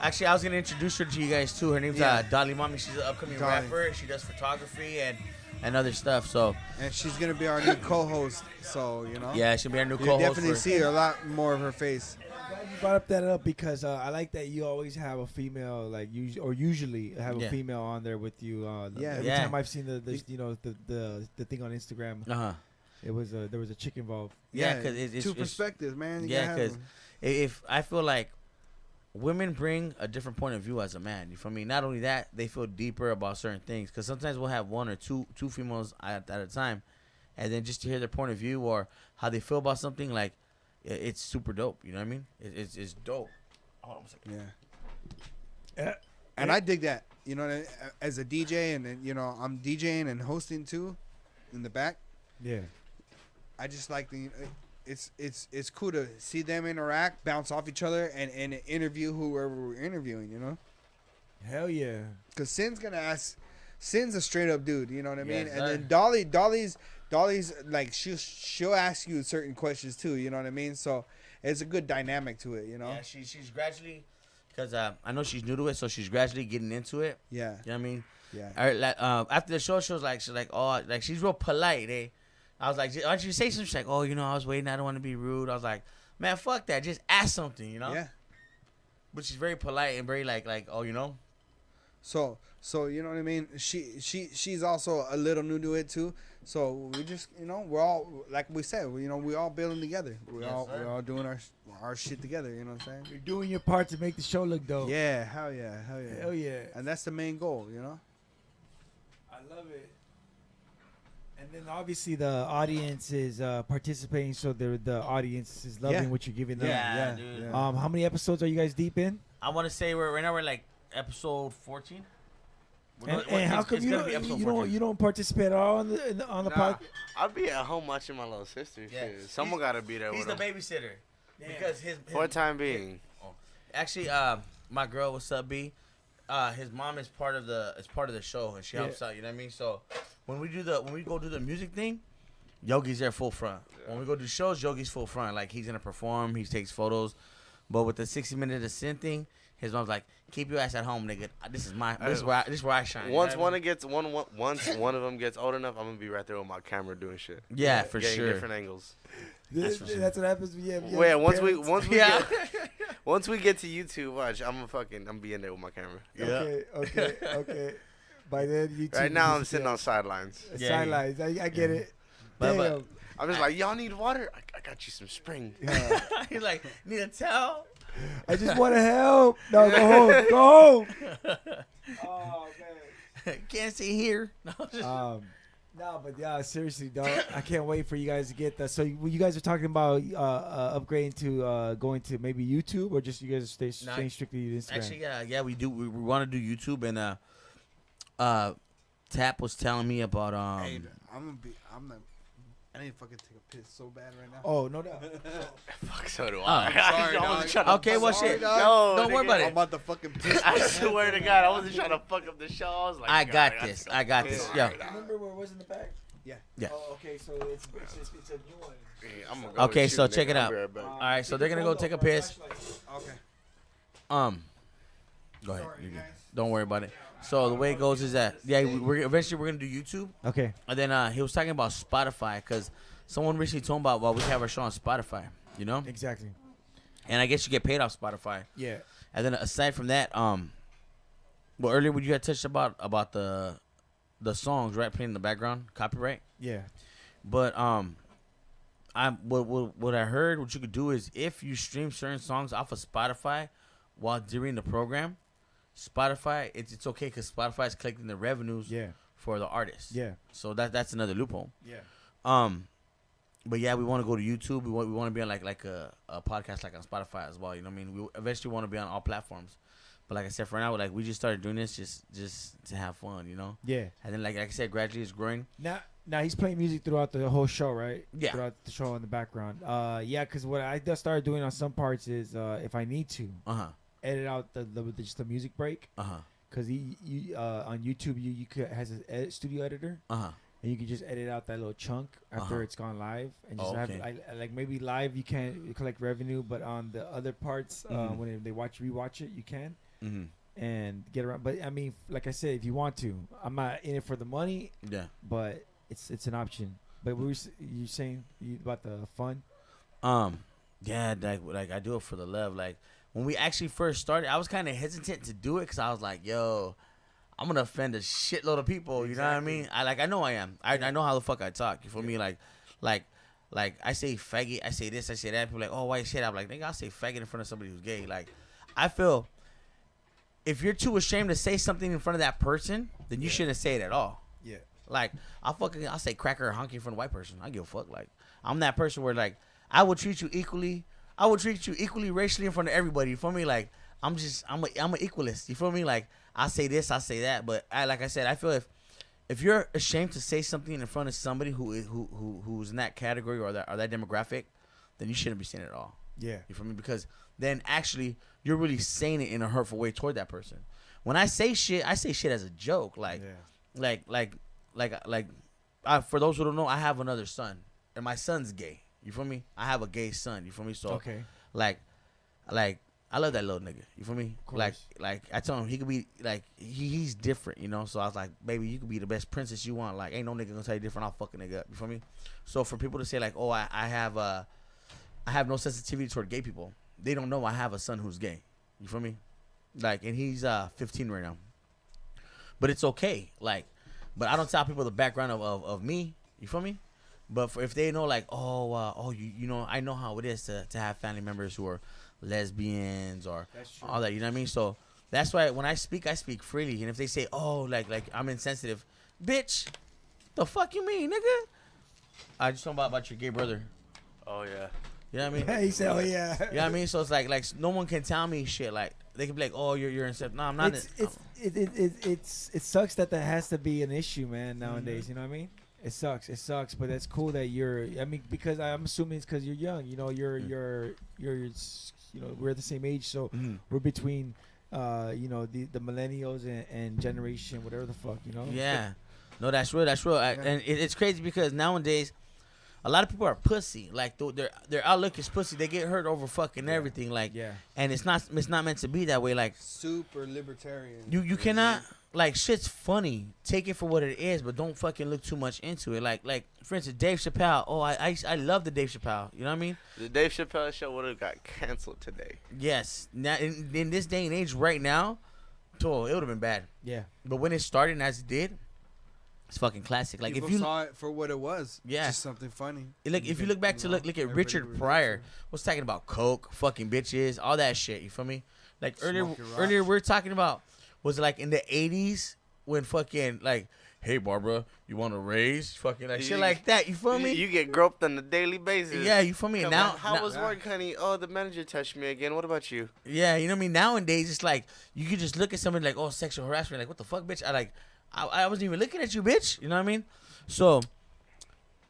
Actually, I was gonna introduce her to you guys too. Her name's Dolly Mommy. She's an upcoming rapper. She does photography and other stuff. So. And she's gonna be our new co-host. So you know. Yeah, she'll be our new You'll co-host. definitely see a lot more of her face. You brought that up because I like that you always have a female, like usually have a female on there with you. Every time I've seen the thing on Instagram. There was a chick involved. Yeah, because it's two perspectives, man. Yeah, because if I feel like women bring a different point of view as a man. You feel me? Not only that, they feel deeper about certain things. Because sometimes we'll have one or two females at a time, and then just to hear their point of view or how they feel about something, like it's super dope. You know what I mean? It's dope. Hold on a second. Yeah. And I dig that. You know, as a DJ, and then, you know, I'm DJing and hosting too, in the back. Yeah. I just like it's cool to see them interact, bounce off each other, and interview whoever we're interviewing, you know? Hell yeah. Because Sin's a straight up dude, you know what I mean? Yes, and then Dolly's like, she'll ask you certain questions too, you know what I mean? So it's a good dynamic to it, you know? Yeah, she's gradually, because I know she's new to it, so she's gradually getting into it. Yeah. You know what I mean? Yeah. All right, after the show, she's like, oh, like she's real polite, eh? I was like, why don't you say something? She's like, oh, you know, I was waiting. I don't want to be rude. I was like, man, fuck that. Just ask something, you know? Yeah. But she's very polite and very like, oh, you know? So you know what I mean? She's also a little new to it too. So we just, you know, we're all, like we said, you know, we all building together. We're all doing our shit together, you know what I'm saying? You're doing your part to make the show look dope. Yeah, hell yeah. Hell yeah. And that's the main goal, you know? I love it. And then obviously the audience is participating, so the audience is loving what you're giving them. Yeah, dude. Yeah. How many episodes are you guys deep in? I want to say right now we're like episode 14. And how come you don't participate at all on the podcast? I'll be at home watching my little sister. Yeah. Shit. Someone gotta be there He's with the him. babysitter. Because his For the time being. Actually, my girl, what's up, B? His mom is part of the show, and she helps out. You know what I mean? So when we go do the music thing, Yogi's there full front. Yeah. When we go do shows, Yogi's full front. Like, he's gonna perform, he takes photos. But with the 60-minute ascent thing, his mom's like, "Keep your ass at home, nigga. This is where I shine." Once one of them gets old enough, I'm gonna be right there with my camera doing shit. Yeah, for getting sure. Different angles. That's what happens when you have once we get to YouTube, watch, I'm be in there with my camera. Yeah. Okay. By then, YouTube. Right now, I'm sitting on sidelines. Sidelines. I get it. But I'm just like, y'all need water? I got you some spring. He's like, need a towel? I just want to help. No, go home. Oh man. Can't see here. No, but yeah, seriously, dog. I can't wait for you guys to get that. So you guys are talking about upgrading to going to maybe YouTube, or just you guys staying strictly to Instagram? Actually, yeah, we do. We want to do YouTube, and Tap was telling me about Hey, I need to fucking take a piss so bad right now. Oh, no doubt. Fuck, so do Oh, I. sorry, I dog. wasn't trying to Okay, well, Sorry, shit. dog. Don't worry about I'm it. about to fucking piss. I swear to God, I wasn't trying to fuck up the show. I was like, I God, got gotta this. go I got piss this. Yeah. right now. Remember where it was in the back? Yeah. Yeah. Oh, okay. So it's a new one. Yeah, I'm gonna go Okay, with so you, check nigga. it I'll out. be right back. All right, so they're gonna go take a piss. Okay. Go ahead. You're good. Don't worry about it. So the way it goes is that we're eventually we're gonna do YouTube, Okay. and then he was talking about Spotify because someone recently told him about we have our show on Spotify, you know, Exactly. and I guess you get paid off Spotify. Yeah. And then aside from that, well, earlier when you had touched about the songs, right, playing in the background, copyright. Yeah. But what I heard, what you could do is if you stream certain songs off of Spotify while during the program, Spotify it's okay because Spotify is collecting the revenues Yeah. for the artist. Yeah. So that's another loophole. Yeah. But yeah, we want to go to YouTube. We want to be on like a podcast like on Spotify as well. You know what I mean? We eventually want to be on all platforms. But like I said, for now, like we just started doing this just to have fun, you know. Yeah. And then like I said, gradually it's growing. Now he's playing music throughout the whole show, right? Yeah. Throughout the show in the background. Yeah, because what I just started doing on some parts is if I need to edit out just the music break. Because you on YouTube you could has an edit studio editor. And you can just edit out that little chunk after it's gone live, and just have like maybe live you can't collect revenue, but on the other parts when they rewatch it, you can and get around. But I mean, like I said, if you want to, I'm not in it for the money. Yeah. But it's an option. But what were you saying about the fun? Yeah, like I do it for the love. Like when we actually first started, I was kind of hesitant to do it because I was like, yo, I'm gonna offend a shitload of people. You know what I mean? I know I am. I know how the fuck I talk. You feel me? Like I say faggot, I say this, I say that. People are like, oh, why shit? I'm like, nigga, I'll say faggot in front of somebody who's gay. Like, I feel if you're too ashamed to say something in front of that person, then you shouldn't say it at all. Yeah. Like I'll say cracker or honky in front of a white person. I give a fuck. Like I'm that person where like I would treat you equally. I would treat you equally racially in front of everybody. You feel me? Like I'm an equalist. You feel me? Like I say this, I say that. But like I said, I feel if you're ashamed to say something in front of somebody who's in that category or that demographic, then you shouldn't be saying it at all. Yeah. You feel me? Because then actually you're really saying it in a hurtful way toward that person. When I say shit as a joke. Like for those who don't know, I have another son, and my son's gay. You feel me? I have a gay son. You feel me? So Okay. like I love that little nigga. You feel me? Like I told him he could be like he's different, you know. So I was like, baby, you could be the best princess you want. Like ain't no nigga gonna tell you different. I'll fuck a nigga up. You feel me? So for people to say like, oh, I have no sensitivity toward gay people, they don't know I have a son who's gay. You feel me? Like, and he's 15 right now. But it's okay. Like, but I don't tell people the background of me. You feel me? But if they know like, you know, I know how it is to have family members who are lesbians or all that. You know what I mean? So that's why when I speak freely. And if they say, oh, like I'm insensitive, bitch, the fuck you mean, nigga? I just talking about your gay brother. Oh yeah. You know what I mean? Yeah, he said, oh yeah. You know what I mean? So it's like no one can tell me shit. Like they can be like, oh, you're insensitive. No, I'm not. It sucks that has to be an issue, man. Nowadays, you know what I mean? It sucks, but that's cool that you're. I mean, because I'm assuming it's because you're young. You know, you're you know, we're the same age, so we're between, you know, the millennials and generation, whatever the fuck, you know. Yeah, no, that's real. And it's crazy because nowadays, a lot of people are pussy. Like their outlook is pussy. They get hurt over fucking everything. Like, and it's not meant to be that way. Like super libertarian. You cannot. Like shit's funny. Take it for what it is, but don't fucking look too much into it. Like for instance, Dave Chappelle. Oh, I love the Dave Chappelle. You know what I mean? The Dave Chappelle show would have got canceled today. Yes. Now in this day and age, right now, it would have been bad. Yeah. But when it started and as it did, it's fucking classic. Like People if you saw it for what it was. Yeah. Just something funny. If you look back to look at Richard Pryor, was talking about coke, fucking bitches, all that shit. You feel me? Like earlier we were talking about. Was it like in the 80s when fucking like hey Barbara, you want to raise? Fucking like You- shit like that. You feel me? You get groped on a daily basis. Yeah, you feel me? Come Now, on, how was work, honey? Oh, the manager touched me again. What about you? yeah, you know what I mean. Nowadays, it's like you could just look at somebody like, oh, sexual harassment. Like, what the fuck, bitch? I wasn't even looking at you, bitch. You know what I mean? So,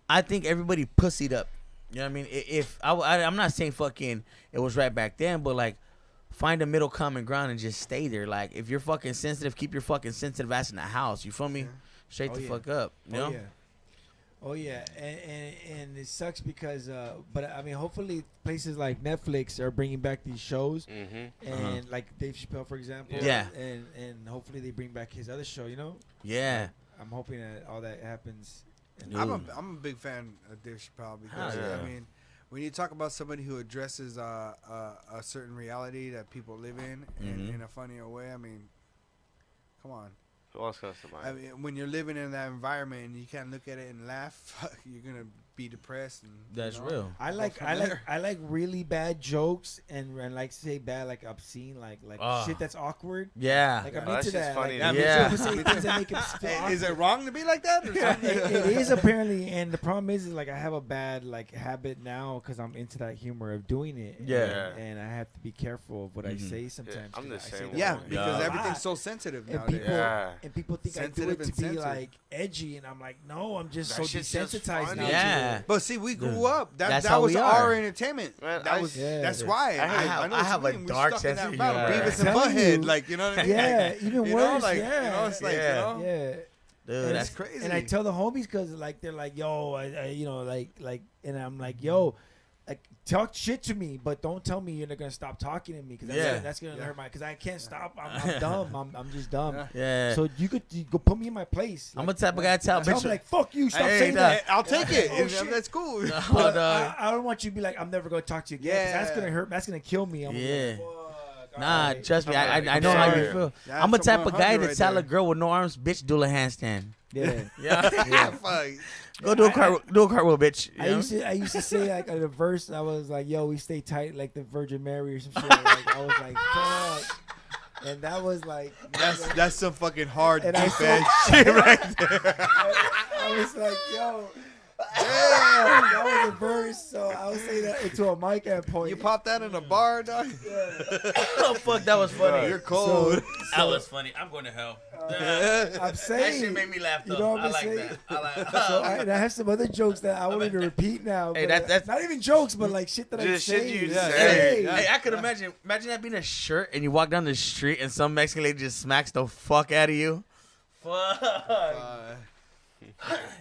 I think everybody pussied up. You know what I mean? If I'm not saying fucking it was right back then, but like find a middle common ground and just stay there. Like if you're fucking sensitive, keep your fucking sensitive ass in the house. You feel me? Straight the fuck up. You know? Oh yeah, and it sucks because, but I mean, hopefully places like Netflix are bringing back these shows, and like Dave Chappelle, for example, and hopefully they bring back his other show. You know? Yeah. I'm hoping that all that happens. I'm a big fan of Dave Chappelle because I mean, when you talk about somebody who addresses a certain reality that people live in a funnier way, I mean, come on. Who else comes to mind? I mean, when you're living in that environment and you can't look at it and laugh, you're gonna be depressed. And That's real. I like really bad jokes and like say bad like obscene like shit that's awkward. Yeah. Like I'm that's into just that. funny Like, to me. Yeah. people say things that make it feel awkward. Is it wrong to be like that? Or something? It is apparently, and the problem is like I have a bad like habit now because I'm into that humor of doing it. Yeah. and I have to be careful of what I say sometimes. I'm the 'cause I say same that way. Yeah, word. because Yeah. everything's so sensitive And nowadays. people, Yeah. and people think I do Sensitive it to and be censored. like edgy, and I'm like, no, I'm just That so shit's just desensitized funny. now. to Yeah. it. But see, we grew Dude, up. that's That how was we our are. entertainment. Man, That's why. I have a dark sense of humor. Beavis and I'm telling Butthead, you. like you know what I mean? Yeah, even You worse. know, like yeah, you know, it's like Yeah. you know, yeah. Dude, And that's it's crazy. And I tell the homies because like they're like, yo, I you know, like, and I'm like, yo, like talk shit to me, but don't tell me you're not gonna stop talking to me because that's gonna hurt my. Because I can't stop. I'm dumb. I'm just dumb. Yeah. So you go put me in my place. I'm a type of guy to tell Tell bitch. me like, fuck you. Stop Hey, saying nah. that. I'll take it. Oh, shit. That's cool. But dog. I don't want you to be like, I'm never gonna talk to you again. 'Cause that's Yeah. gonna hurt. That's gonna kill me. I'm Yeah. Like, fuck, Nah, alright. trust me. I I'm know how you sorry. feel. That's I'm a a type of guy 100 that right tell a there. girl with no arms, bitch, do a handstand. Yeah. Yeah. Fuck. Go do a cartwheel, bitch. You I know? used to say like in a verse, I was like, "Yo, we stay tight like the Virgin Mary" or some shit. Like, I was like, "Fuck," and that was like, That's some fucking hard And I deep said- edge shit right there. I was like, "Yo." Yeah, that was a verse, so I would say that into a mic at point. You pop that in a bar, dog. Oh fuck, that was funny. You're cold. That was funny. I'm going to hell. I'm That saying, shit made me laugh though. You know what I I'm like saying? that. I like. So and I have some other jokes that I wanted to repeat now. Hey, but that's- not even jokes, but like shit that I Just shit say. you Yeah. say. Hey, I could imagine that being a shirt and you walk down the street and some Mexican lady just smacks the fuck out of you. Fuck.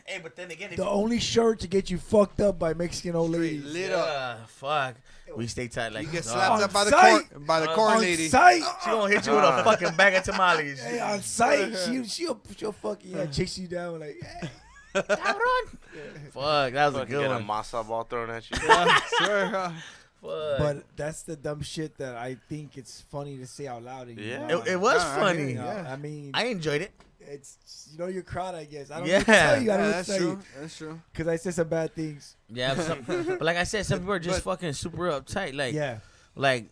Hey, but then again, if The only shirt to get you fucked up by Mexican old ladies. Lit up. fuck. We stay tight like You get dog. slapped up by the sight. corn On lady. sight. She gonna hit you with a fucking bag of tamales. Hey, on sight, she'll fucking chase you down like, hey. Fuck, that was a Fucking good get a one. masa ball thrown at you. Swear. Fuck. But that's the dumb shit that I think it's funny to say out loud. And Yeah. It was Nah, I funny. hear You you. know, Yeah. I mean, I enjoyed it. it's your crowd, I guess. I don't Yeah. know what to tell you. I don't know Yeah, what to that's tell you true. That's true. because I said some bad things. Yeah, but like I said, some people are just fucking super uptight. Like, Yeah, like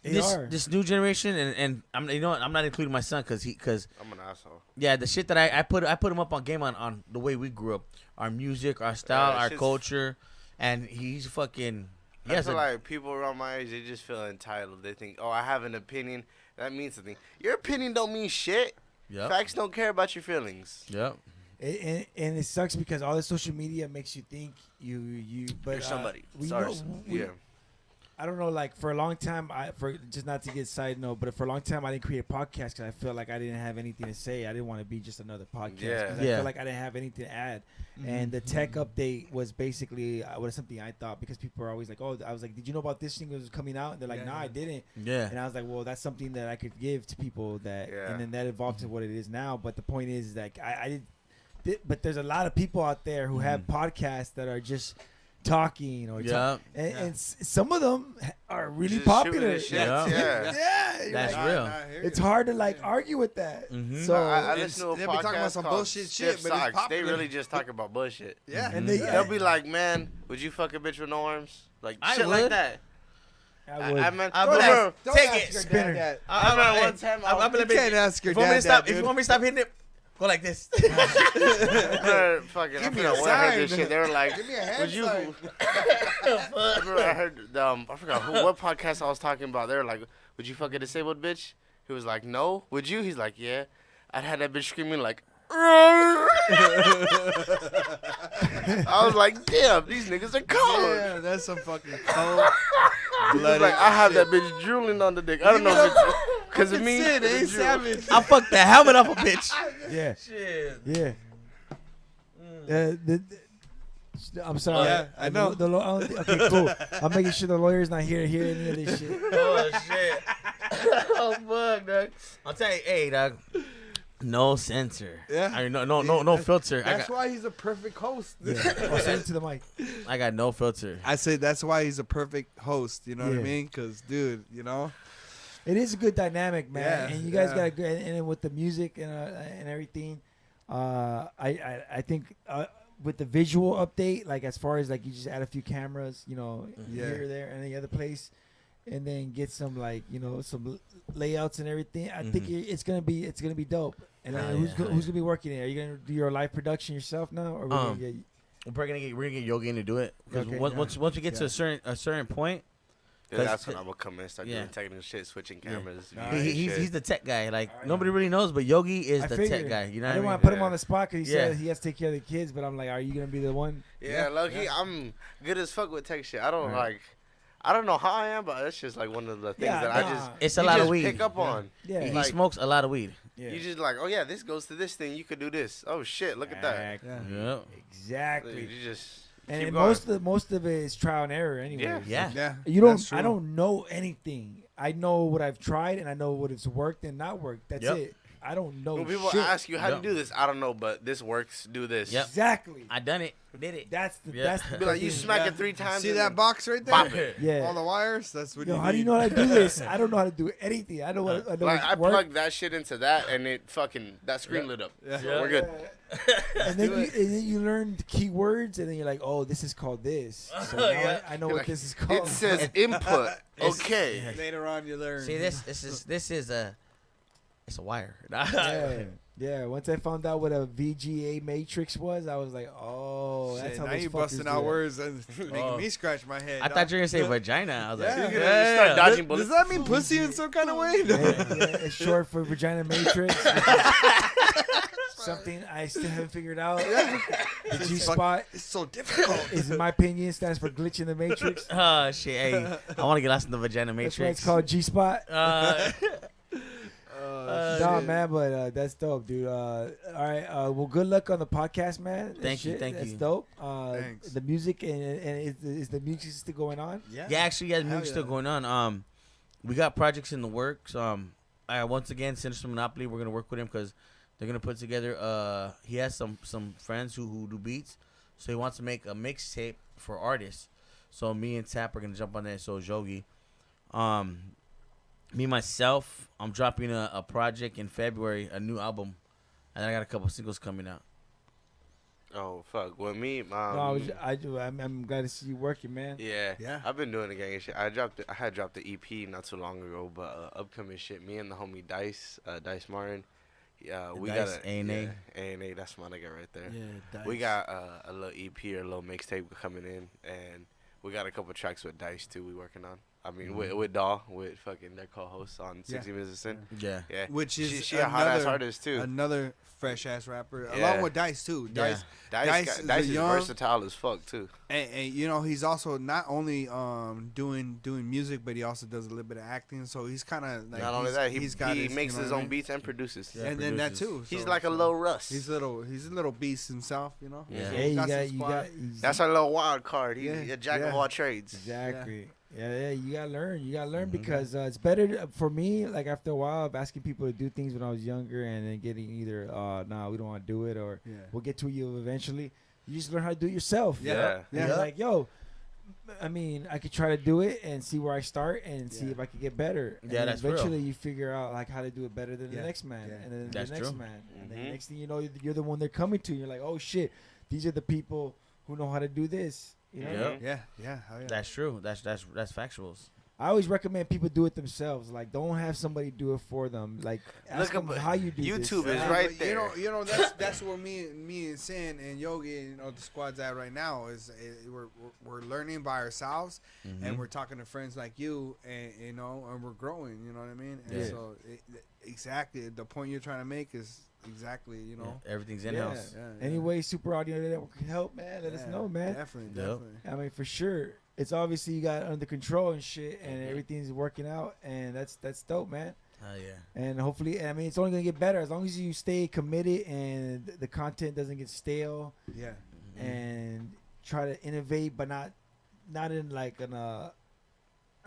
they are. this new generation, and I'm you know what, I'm not including my son because I'm an asshole. yeah, the shit that I put him up on game on the way we grew up, our music, our style, that our shit's- culture, and he's fucking. I Yes, feel like people around my age, they just feel entitled. They think, oh, I have an opinion. That means something. Your opinion don't mean shit. Yep. Facts don't care about your feelings. Yep. and it sucks because all the social media makes you think you. But You're somebody. we Sorry. know- we- Yeah. I don't know, like for a long time, for just not to get side note, but for a long time I didn't create a podcast because I felt like I didn't have anything to say. I didn't want to be just another podcast. Yeah. 'Cause I Yeah. felt like I didn't have anything to add. And the tech update was basically was something I thought because people are always like, oh, I was like, did you know about this thing that was coming out? And they're like, Yeah, nah, yeah. I didn't. Yeah. And I was like, well, that's something that I could give to people that, Yeah. and then that evolved to what it is now. But the point is that I did, but there's a lot of people out there who have podcasts that are just talking or Yeah. and some of them are really Just shooting popular. the shit. Yeah. Yeah. Yeah, That's like, real. it's hard to like argue with that. Mhm. So I and listen to a they be talking about podcast some called bullshit Stiff shit, but it's Socks. They popular. really just talk about bullshit. Yeah. and they, They'll be like, man, would you fuck a bitch with no arms? Like, I shit like would. that. I would. I meant, I bro, would bro, ask- take it. Spinner. I remember hey, one time I'm I gonna You can't ask your if you want me to dad stop, that, if you dude. want me to stop hitting it, Go like this. Fucking, I Give me forgot a where I heard this sign. shit. They were like, Give me a hand would you? sign. I remember I heard I forgot what podcast I was talking about. They were like, would you fuck a disabled bitch? He was like, no. Would you? He's like, yeah. I'd had that bitch screaming like. I was like, damn, these niggas are cold. Yeah, that's some fucking cold. He's like, I have that bitch drooling on the dick. I don't know if it's because of me. Shit, or the ain't drool. savage. I fucked the helmet off a bitch. Yeah. Shit. Yeah. I'm sorry. Yeah, I know. Okay, cool. I'm making sure the lawyer's not here to hear any of this shit. Oh shit. Oh fuck, dog. I'll tell you, hey, dog. No censor. Yeah. I mean, no filter. That's why he's a perfect host. Yeah. I'll send it to the mic. I got no filter. I say that's why he's a perfect host. You know what I Yeah. mean? Because, dude, you know. It is a good dynamic, man. Yeah, And you guys yeah. got a good, and then with the music and everything, I think with the visual update, like as far as like you just add a few cameras, you know, Yeah. here or there, and any other place, and then get some like some layouts and everything. I think it's gonna be dope. And then who's gonna be working it? Are you gonna do your live production yourself now, or we're gonna get Yogi in to do it because Okay, once we get to a certain point, Yeah, that's when I'm gonna come in and start doing technical shit, switching cameras. he's the tech guy. Like nobody really knows, but Yogi is I the figured. tech guy. You know I what I didn't mean? want to put him on the spot because he Yeah. said he has to take care of the kids. But I'm like, are you gonna be the one? Yeah, low-key, I'm good as fuck with tech shit. I don't I don't know how I am, but it's just like one of the things that I just It's a you lot just of weed. pick up on. Yeah. He Like- smokes a lot of weed. Yeah. You just like, oh yeah, this goes to this thing. You could do this. Oh shit, look at that. Yeah. Yeah. Exactly. You just And keep most going. of it is trial and error anyway. Yeah. Yeah. You don't. that's I true. don't know anything. I know what I've tried and I know what has worked and not worked. That's Yep. it. I don't know When people shit. ask you how do Yep. you do this, I don't know, but this works. Do this. Yep. Exactly. I done it. Did it. That's the. Yeah. That's the Be like you thing. smack it 3 times. See and that then box right there? bop it. Yeah. All the wires? That's what Yo, you how do you need. know how to do this? I don't know how to do anything. I know what. I know Like I what works. plugged that shit into that, and it fucking that screen lit up. Yeah. So we're good. And then you learn the keywords, and then you're like, oh, this is called this. So now Yeah. I know You're what like, this is called. It says input. Okay. Later on, you learn. See this is a it's a wire. Yeah. Yeah, once I found out what a VGA matrix was, I was like, "Oh, that's Shit, how now those you fuckers busting do out it. words and making me scratch my head. I thought you were gonna say vagina. I was like, Yeah. You're gonna start dodging bullets. Does that mean pussy in some kind of way? Yeah, it's short for vagina matrix. Something I still haven't figured out. The G spot It's so difficult. is, in my opinion, stands for glitch in the matrix. oh shit, hey, I want to get lost in the vagina That's why matrix. it's called G spot. Uh, Nah, man, but that's dope, dude. All right, well, good luck on the podcast, man. Thank you, thank That's you. dope. Thanks. The music and is the music still going on? yeah, actually, yeah, the music's still going on. We got projects in the works. Once again, Sinister Monopoly, we're gonna work with him because they're gonna put together. He has some friends who do beats, so he wants to make a mixtape for artists. So me and Tap are gonna jump on that. So Jogi, me myself, I'm dropping a project in February, a new album, and I got a couple singles coming out. Oh fuck. With me, No, I'm glad to see you working, man. yeah, Yeah. I've been doing the gang shit. I had dropped the EP not too long ago, but upcoming shit. Me and the homie Dice Martin. Yeah, we Dice, got A&A. A&A. That's my nigga right there. Yeah, We got a little EP or a little mixtape coming in, and we got a couple tracks with Dice too. We working on. I mean, with Daw, with fucking their co-host on 60 Minutes of Sin. Yeah. Yeah, Which is she a hot ass another- artist too. Another fresh ass rapper, Yeah. along with Dice too. Yeah. Dice Dice is is young- versatile as fuck too. And you know he's also not only doing music, but he also does a little bit of acting. So he's kind of like Not only that, he his, makes you know his what I own mean? beats and produces. Yeah. and then that produces. too. He's So- like a so little Russ. He's a little beast himself, you know. Yeah. So Yeah, he's you got some got, you squad. got. That's our little wild card. He's Yeah, a jack of yeah. all trades. Exactly. Yeah, you gotta learn. You gotta learn Mm-hmm. because it's better for me. Like after a while of asking people to do things when I was younger, and then getting either, nah, we don't want to do it, or Yeah. we'll get to you eventually. You just learn how to do it yourself. Yeah. And you're like, yo, I mean, I could try to do it and see where I start and see Yeah. if I could get better. And Yeah, then that's real. eventually you figure out like how to do it better than Yeah. the next man, Yeah. and then That's the next true. man, and then Mhm. next thing you know, you're the one they're coming to. You're like, oh shit, these are the people who know how to do this. You know? Yep. Yeah, yeah, hell yeah. That's true. That's factuals. I always recommend people do it themselves. Like, don't have somebody do it for them. Like, ask Look them up how you do YouTube this. is right but there. You know that's where me and Sin and Yogi, the squad's at right now is we're learning by ourselves, and we're talking to friends like you, and and we're growing. You know what I mean? And so exactly the point you're trying to make is exactly everything's in house. Anyway, Super Audio Network can help, man. Let us know, man. Definitely. I mean, for sure. It's obviously you got it under control and shit, and everything's working out, and that's dope, man. Yeah. And hopefully, I mean, it's only gonna get better as long as you stay committed and the content doesn't get stale. Yeah. And try to innovate, but not in like an I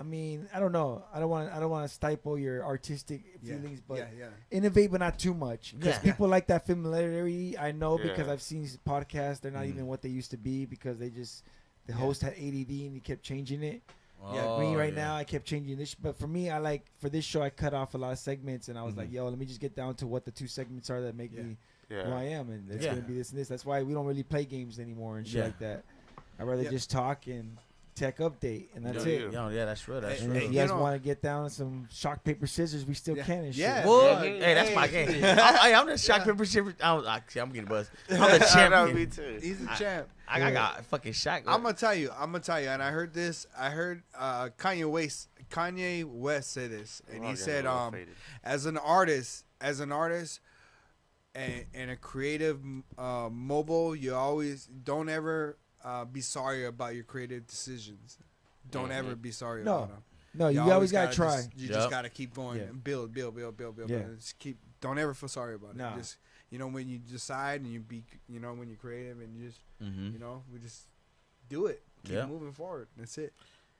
mean, I don't know. I don't want to stifle your artistic feelings, but innovate, but not too much. Because people like that familiarity. I know because I've seen podcasts. They're not even what they used to be because the host had ADD and he kept changing it. Me right now, I kept changing this. But for me, for this show, I cut off a lot of segments, and I was like, yo, let me just get down to what the 2 segments are that make me who I am, and it's gonna be this and this. That's why we don't really play games anymore and shit like that. I'd rather just talk and tech update, and that's it. That's real. That's And real. if you guys want to get down some shock paper scissors, we still can and shit. Hey, that's my game. I'm the shock paper scissors. I'm getting buzzed. I'm the champion. Me too. He's the champ. I got fucking shock. I'm gonna tell you, and I heard this. I heard Kanye West say this, and he said, as an artist, and a creative mobile, you always don't ever be sorry about your creative decisions. Don't ever be sorry about them. No, you always gotta try. You just gotta keep going and build. Just keep. Don't ever feel sorry about it. Just when you decide and you be, when you're creative and you just, we just do it. Keep moving forward. That's it.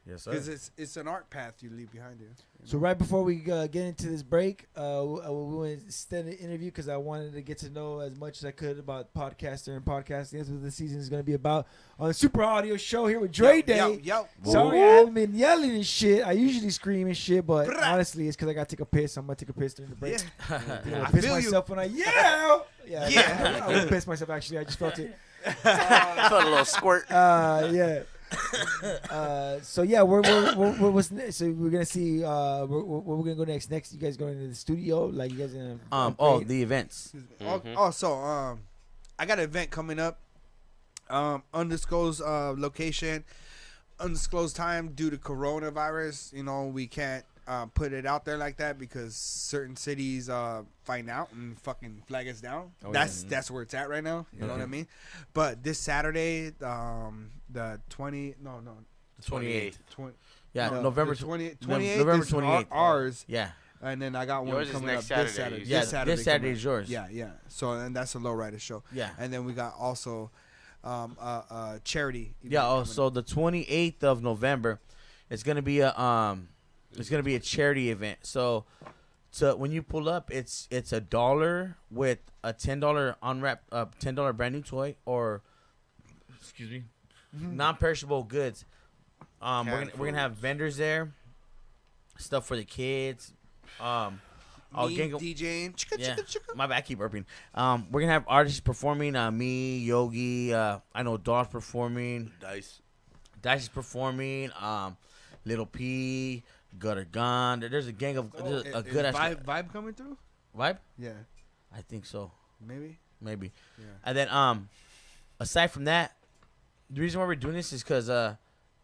Yes, sir. Because it's an art path you leave behind you. So right before we get into this break, we went to extend the interview because I wanted to get to know as much as I could about podcaster and podcasting. That's what the season is going to be about on the Super Audio Show here with Dre Day. Yo. Sorry, I haven't been yelling and shit. I usually scream and shit, but honestly, it's because I got to take a piss. I'm going to take a piss during the break. I piss myself when I yell. I would piss myself, actually. I just felt it. I felt a little squirt. So yeah, we're gonna see where we're gonna go next. Next, you guys going into the studio? Like you guys gonna the events. Also, I got an event coming up. Undisclosed location, undisclosed time due to coronavirus. We can't put it out there like that because certain cities find out and fucking flag us down. That's where it's at right now. You know what I mean? But this Saturday, the 28th. November 28th. Ours. Yeah. And then I got one yours coming is up next this Saturday. Yeah, this Saturday coming is yours. Yeah. So and that's a lowrider show. Yeah. And then we got also charity. Yeah. So the 28th of November, it's gonna be a charity event. So when you pull up, it's $1 with a $10 unwrapped $10 brand new toy or non-perishable goods. We're gonna have vendors there, stuff for the kids. DJing. My bad, I keep burping. We're gonna have artists performing. Me, Yogi. I know Daw's performing. Dice is performing. Little P, Gutter Gun. There's a gang of a good vibe coming through. Vibe? Yeah, I think so. maybe. Yeah. And then aside from that, the reason why we're doing this is because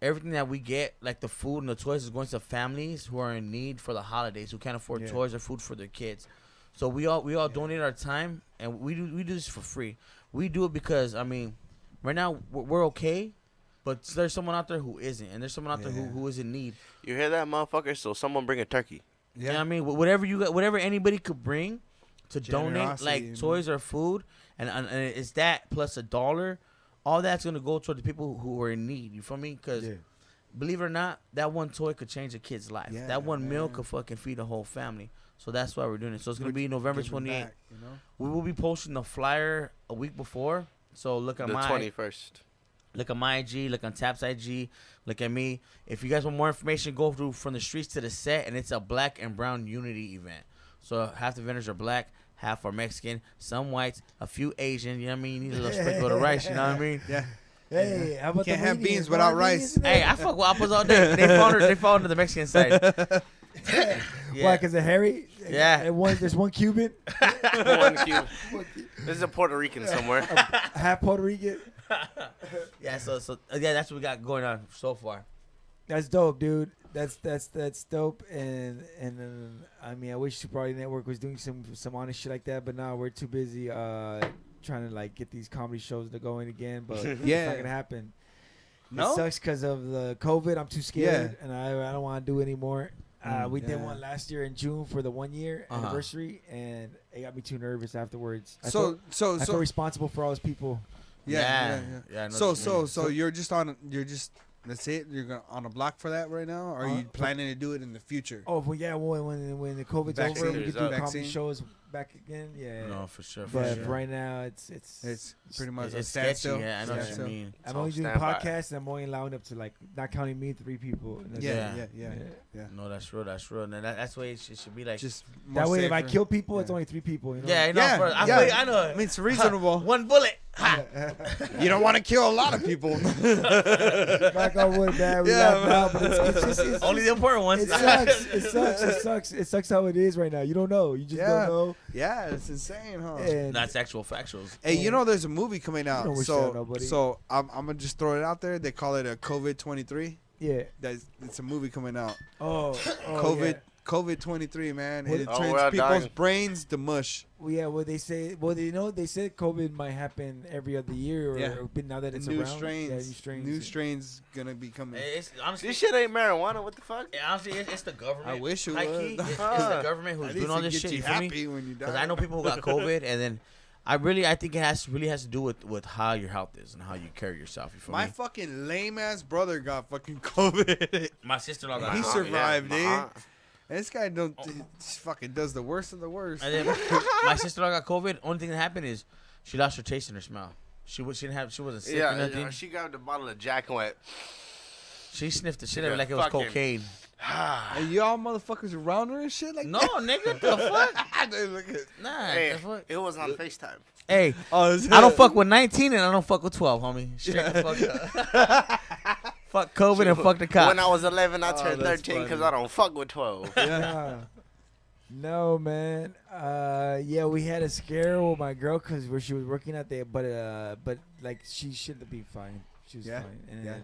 everything that we get, like the food and the toys, is going to families who are in need for the holidays, who can't afford toys or food for their kids. So we all donate our time, and we do this for free. We do it because right now we're okay, but there's someone out there who isn't, and there's someone out there who is in need. You hear that, motherfucker? So someone bring a turkey. Yeah, you know what I mean, whatever you got, whatever anybody could bring to donate, like toys or food, and it's that plus $1. All that's gonna go toward the people who are in need. You feel me? Because believe it or not, that one toy could change a kid's life. Yeah, that one meal could fucking feed a whole family. So that's why we're doing it. So it's gonna be November 28th. We will be posting the flyer a week before. So look at the 21st. Look at my IG, look on Tap's IG, look at me. If you guys want more information, go through From the Streets to the Set, and it's a black and brown unity event. So half the vendors are black, half are Mexican, some whites, a few Asian. You know what I mean? You need a little sprinkle of rice. You know what I mean? Yeah. Hey, how about Can't the have Indians? beans without What, rice. Indians? Hey, I fuck waffles all day. They fall into the Mexican side. Why? Because of Harry? Yeah. And there's one Cuban, One Cuban. This is a Puerto Rican somewhere. half Puerto Rican. Yeah, so yeah, that's what we got going on so far. That's dope, dude. That's dope. And I mean, I wish Super Party Network was doing some honest shit like that, but now we're too busy trying to like get these comedy shows to going again. But it's not gonna happen. No? It sucks because of the COVID. I'm too scared, and I don't want to do it anymore. We did one last year in June for the 1 year anniversary, and it got me too nervous afterwards. I felt responsible for all those people. Yeah, I know So you're just that's it. You're on a block for that right now, or are you planning to do it in the future? Oh, well, yeah. Well, when the COVID's Vaccine over, we is can do up. comedy Vaccine? shows back again. Yeah. No, for sure. But right now, it's pretty much a it's standstill. sketchy. Yeah, I know what you mean. I'm only doing podcasts, and I'm only allowing up to like not counting me 3 people. And that's it. Yeah. No, that's real. And that's the way it should be like. Just That way, if I safer. kill people, it's only 3 people. You know? Yeah, I know. I know. I mean, it's reasonable. One bullet. You don't want to kill a lot of people. Back on wood, man. We laugh now, but it's Only the important ones. It sucks. It sucks how it is right now. You don't know. You just don't know. Yeah, it's insane, huh? And That's actual factuals. Hey, you know, there's a movie coming out. don't wish that on nobody. So I'm gonna just throw it out there. They call it a COVID 23. yeah. It's a movie coming out. COVID. COVID 23, man. What- It Oh, turns we're people's dying. brains to mush. Well, yeah. Well, they say. Well, they said COVID might happen every other year, but now that it's new around, strains. yeah, new strains. New strains gonna be coming. It's honestly, This shit ain't marijuana. What the fuck? honestly, it's the government. I wish it High was. key, it's the government who's At doing least all it this gets shit. you You feel me? happy when you die. Because I know people who got COVID, and then I think it really has to do with how your health is and how you carry yourself. You feel My me? fucking lame ass brother got fucking COVID. My sister-in-law got He COVID. survived, yeah, dude. my- And this guy just fucking does the worst of the worst. And then my sister-in-law got COVID. Only thing that happened is she lost her taste in her smell. She wasn't sick or nothing. She grabbed a bottle of Jack and went. She sniffed the shit out of it like it was Fucking- cocaine. And y'all motherfuckers around her and shit like No, that? nigga, what the fuck? Dude, look at Nah, Hey, the fuck? it was on FaceTime. Hey, Oh, I don't fuck with 19 and I don't fuck with 12, homie. Straight the fuck up. Fuck COVID and fuck the cops. When I was 11, I turned that's 13 because funny. I don't fuck with 12. Yeah. No, man. Yeah, we had a scare with my girl because she was working out there, but like she should have been fine. She was fine, and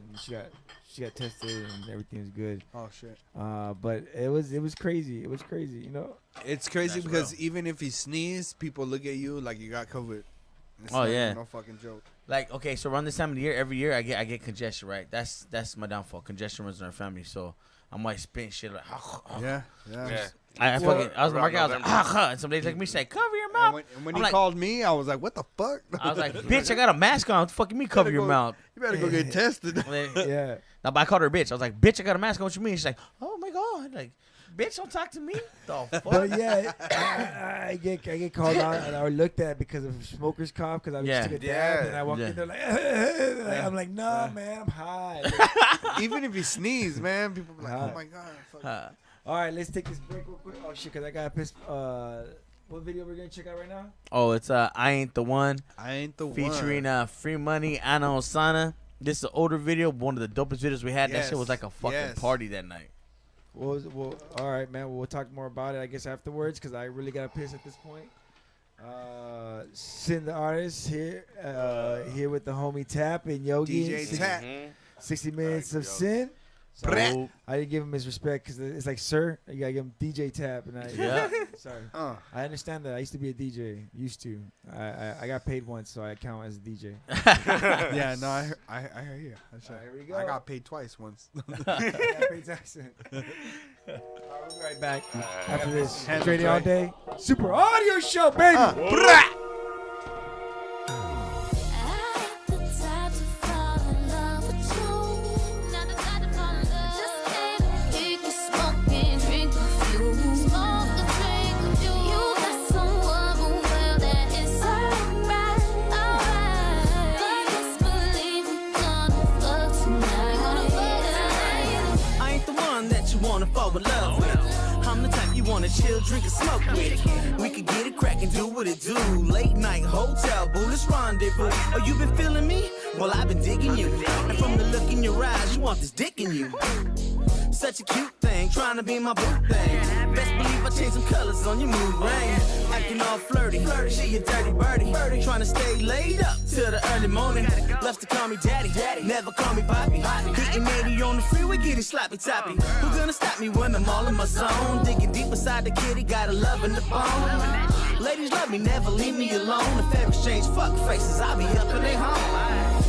she got tested and everything was good. Oh shit. But it was crazy. It was crazy, you know. It's crazy That's because real. even if you sneeze, people look at you like you got COVID. It's Oh, not yeah. even no fucking joke. Like, okay, so around this time of the year, every year I get congestion, right? That's my downfall. Congestion runs in our family, so I might spit shit like. Yeah. I was Well, in the market. I was like, November. and some ladies like me say, cover your mouth. And when I'm he like- called me, I was like, "What the fuck?" I was like, bitch, I got a mask on. What the fuck you mean cover your mouth? You better go get tested. Yeah. Now, but I called her a bitch. I was like, bitch, I got a mask on. What you mean? She's like, oh my god, like, bitch, don't talk to me. The fuck? But yeah, I get called out and I looked at because of smoker's cough because I Yeah. just took a dab Yeah. and I walked Yeah. in there like, I'm like, nah, man, I'm high. Even if you sneeze, man, people be like, Huh. "Oh my god." Fuck. All right, let's take this break real quick. Oh shit, because I got pissed. What video we're gonna check out right now? Oh, it's I Ain't the One I ain't the featuring one. Free Money, Anna Osana. This is an older video, one of the dopest videos we had. That Yes. shit was like a fucking Yes. party that night. Well, all right, man. We'll talk more about it, I guess, afterwards, because I really got pissed at this point. Sin the artist here, here with the homie Tap and Yogi. DJ 60 Tap. 60 minutes of Yo. sin. So Brett. I didn't give him his respect because it's like, sir, you gotta give him DJ Tap, and Yeah. sorry. Uh, I understand that. I used to be a DJ. Used to. I got paid once, so I count as a DJ. yeah, no, I hear you. That's right. Here we go. I got paid twice once. I got paid Jackson. All right, we'll be right back after this. Hands Trading up, all day. Super audio show, baby. I ain't the one that you wanna fall in love with. I'm the type you wanna chill, drink, and smoke with. We could get it crackin', do what it do. Late night hotel, boo, let's rendezvous. Oh, you been feeling me? Well, I've been digging you. And from the look in your eyes, you want this dick in you. Such a cute thing, trying to be my boo thing. Best believe I changed some colors on your mood ring. Acting all flirty, she a dirty birdie. Trying to stay laid up till the early morning. Loves to call me daddy, never call me poppy. Hitting 80 on the freeway, getting sloppy toppy. Who gonna stop me when I'm all in my zone? Digging deep inside the kitty, got a love in the bone. Ladies love me, never leave me alone. If ever exchange fuck faces, I'll be up in their home.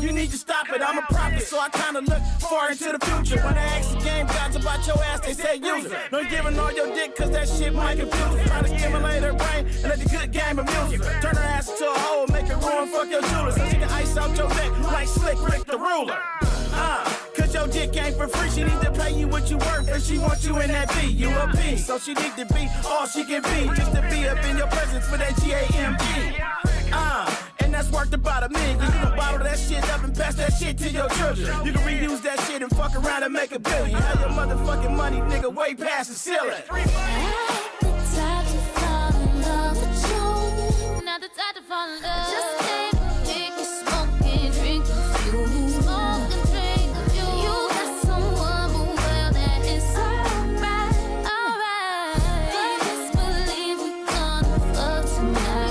You need to stop it, I'm a prophet, so I kinda look far into the future. When I ask the game gods about your ass, they say use it. No giving all your dick, cause that shit might confuse her. Try to stimulate her brain and let the good game amuse her. Turn her ass into a hole, make her ruin, fuck your jewelry. So she can ice out your neck like Slick Rick the ruler. Cause your dick ain't for free, she need to pay you what you worth. And she wants you in that B, you a P. So she need to be all she can be, just to be up in your presence for that GAMG. And that's worth about $1 million. You can bottle that shit up and pass that shit to your children. You can reuse that shit and fuck around and make $1 billion. Have your motherfucking money, nigga, way past the ceiling. The time to fall in love with you. Not the time to fall in love. Just take a pick and smoke and drink a few. Smoke and drink a few. You got someone, but well, that is alright, alright. But just believe we gonna fuck tonight.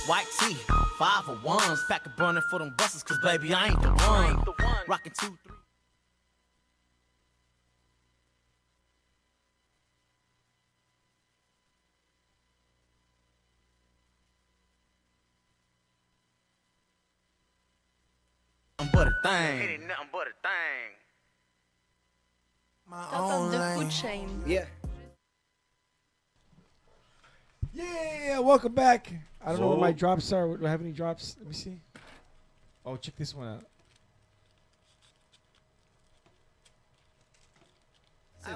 White tee, 5 for 1s, pack a burner for them buses, cause baby, I ain't the one. Rockin' 2, 3. But a thing. It ain't nothing but a thing. Top of the food chain. Yeah. Yeah, welcome back. I don't know what my drops are. Do I have any drops? Let me see. Oh, check this one out.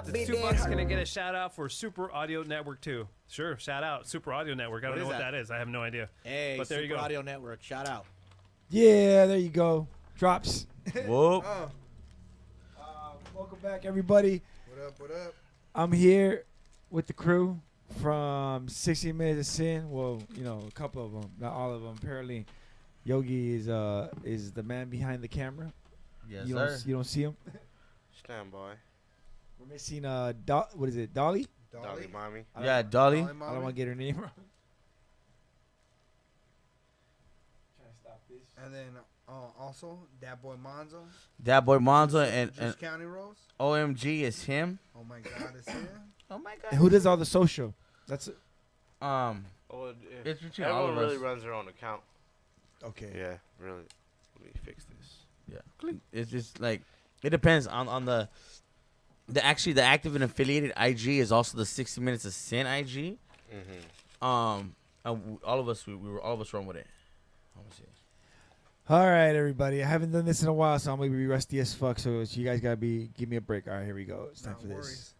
It's $2 gonna get a shout out for Super Audio Network 2. Sure, shout out Super Audio Network. I don't know what that is. I have no idea. Hey, but there Super you go. Audio Network, shout out. Yeah, there you go. Drops. Whoop. Welcome back, everybody. What up, what up? I'm here with the crew from 60 Minutes of Sin. Well, you know, a couple of them, not all of them. Apparently, Yogi is the man behind the camera. Yes, you sir. You don't see him. Stand by. We're missing what is it? Dolly? Dolly mommy. Yeah, Dolly. I don't want to get her name wrong. Trying to stop this. And then also that boy Monzo. That boy Monza and County Rose. OMG is him. Oh my God, it's him. Oh my God. And who does all the social? That's it. Well, It's between all everyone of really us. runs their own account. Okay. Yeah, really. Let me fix this. Yeah. It's just like it depends on the actually the active and affiliated IG is also the 60 Minutes of Sin IG. Mm-hmm. All of us we were all of us run with it. Let me see. All right, everybody. I haven't done this in a while, so I'm gonna be rusty as fuck. So you guys gotta give me a break. All right, here we go. It's time for this.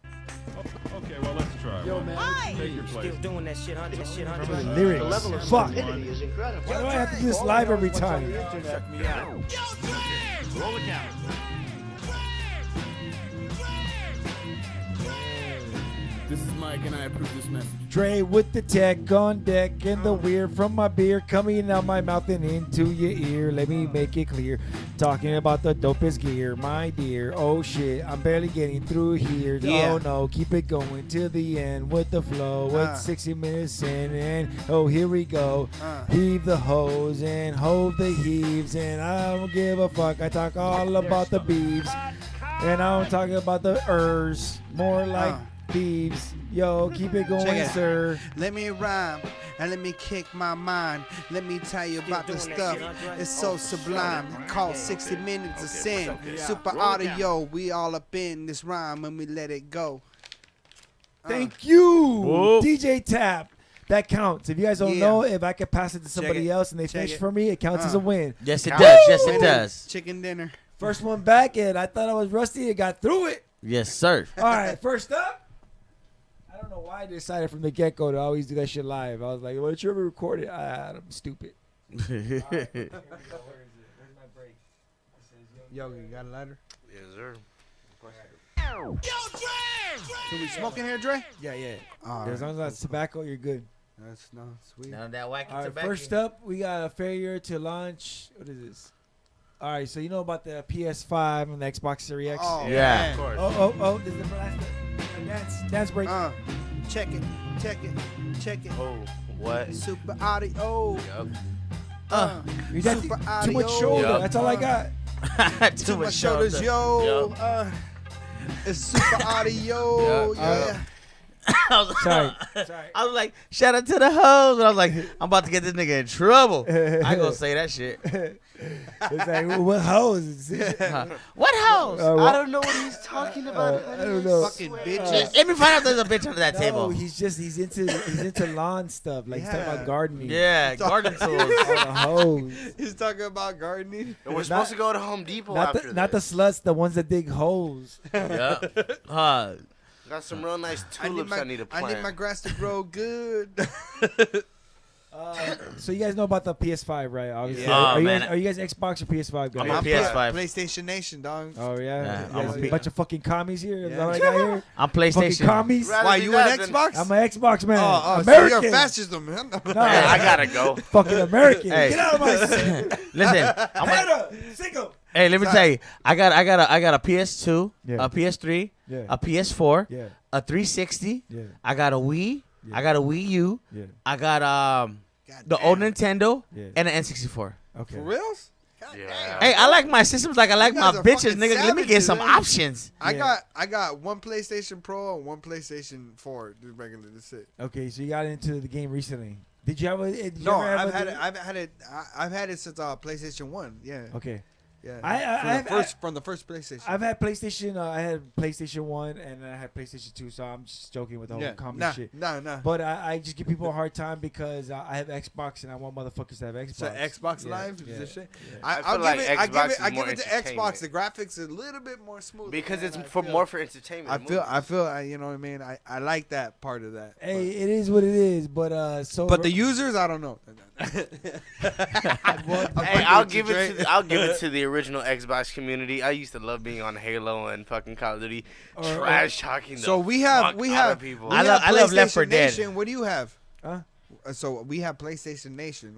Okay, well, let's try. Yo, man. Take your place. Still doing that shit, huh? That shit, huh? Remember the lyrics. The level of Fuck. stupidity is incredible. Why do I have to do this live every time? Check me out. Roll the count. This is Mike, and I approve this message. Dre with the tech on deck and the weird from my beer coming out my mouth and into your ear. Let me make it clear. Talking about the dopest gear, my dear. Oh shit, I'm barely getting through here. Yeah. Oh no, keep it going till the end with the flow. With 60 minutes in and oh here we go. Heave the hose and hold the heaves and I don't give a fuck. I talk all about the beeves and I don't talk about the ers. More like thieves. Yo, keep it going, Check it. sir. Let me rhyme and let me kick my mind. Let me tell you about the stuff. It's so sublime. Call 60 minutes of sin. Super audio. We all up in this rhyme when we let it go. Thank you, Whoa. DJ Tap. That counts. If you guys don't Yeah. know, if I could pass it to somebody it. else and they Check finish it. for me, it counts as a win. Yes, it does. Yes, it Winning does. Chicken dinner. First one back, and I thought I was rusty. It got through it. Yes, sir. All right, first up. I don't know why I decided from the get-go to always do that shit live. I was like, well, did you ever record it? I'm stupid. Yo, you got a lighter? Yes, sir. Can we smoke in here, Dre? Yeah, yeah. All As long as that's tobacco, you're good. That's no sweet. None of that wacky All right, tobacco. first up, we got a failure to launch. What is this? All right, so you know about the PS5 and the Xbox Series X? Oh, Yeah. man. Of course. Oh, this is the dance break. Check it, check it, check it. Oh, what? Super audio. Yup. You got super too much audio. shoulder. Yup. That's all I got. Too much shoulders, yo. Yup. It's super audio. Yup, Yeah. I was, Sorry. I was like, shout out to the hoes. But I was like, I'm about to get this nigga in trouble. I ain't gonna say that shit. It's like, what hoes? What hoes? I don't know what he's talking about. I don't know. Fucking bitches. Let me find out there's a bitch under that No, table. he's into lawn stuff. Like he's talking Yeah. about gardening. Yeah, garden tools. All the hoes. He's talking about gardening. And we're supposed to go to Home Depot Not after the, not the this. sluts, the ones that dig holes. Yeah. Got some real nice tulips I need to I plant. need my grass to grow good. So you guys know about the PS5, right? Obviously. Yeah. Are, Oh, you man. guys, are you guys Xbox or PS5 guys? I'm a PS5. PlayStation Nation, dog. Oh yeah, Yeah, You I'm guys a a P- bunch of fucking commies here. Is Yeah. that what I got here? I'm Fucking PlayStation. commies. Rather Why, be you that an than- Xbox? I'm an Xbox man. Oh, so American. you're a fascist, man. No, Hey, I gotta go. fucking American. Hey. Get out of my seat. Listen, I'm Head a, up. Single. hey, let me tell you, I got a PS2, Yeah. a PS3, Yeah. a PS4, Yeah. a 360. Yeah. I got a Wii. Yeah. I got a Wii U. Yeah. I got God the damn. old Nintendo Yeah. and an N64. Okay. For reals? Yeah. Hey, I like my systems like I like You my guys are bitches, fucking nigga. Let me get savages, some man. options. Yeah. I got one PlayStation Pro and one PlayStation 4, the regular. That's it. Okay, so you got into the game recently. Did you have a? Did you No, ever have I've had it since PlayStation 1. Yeah. Okay. Yeah. I've- From the first PlayStation. I've had PlayStation. I had PlayStation 1 and I had PlayStation 2. So I'm just joking with the whole comedy shit. Nah. But I just give people a hard time because I have Xbox and I want motherfuckers to have Xbox. So Xbox Yeah, Live yeah, is this shit. yeah. I I'll feel give like it. I Xbox is give more it to Xbox. The graphics are a little bit more smooth. Because man. it's I for feel- more for entertainment. I feel. You know what I mean. I like that part of that. Hey, it is what it is. But so. But the users, I don't know. Hey, I'll give it to the original Xbox community. I used to love being on Halo and fucking Call of Duty, trash talking. So the we have fuck people. I love Left 4 PlayStation Dead. Nation. What do you have? Huh? So we have PlayStation Nation.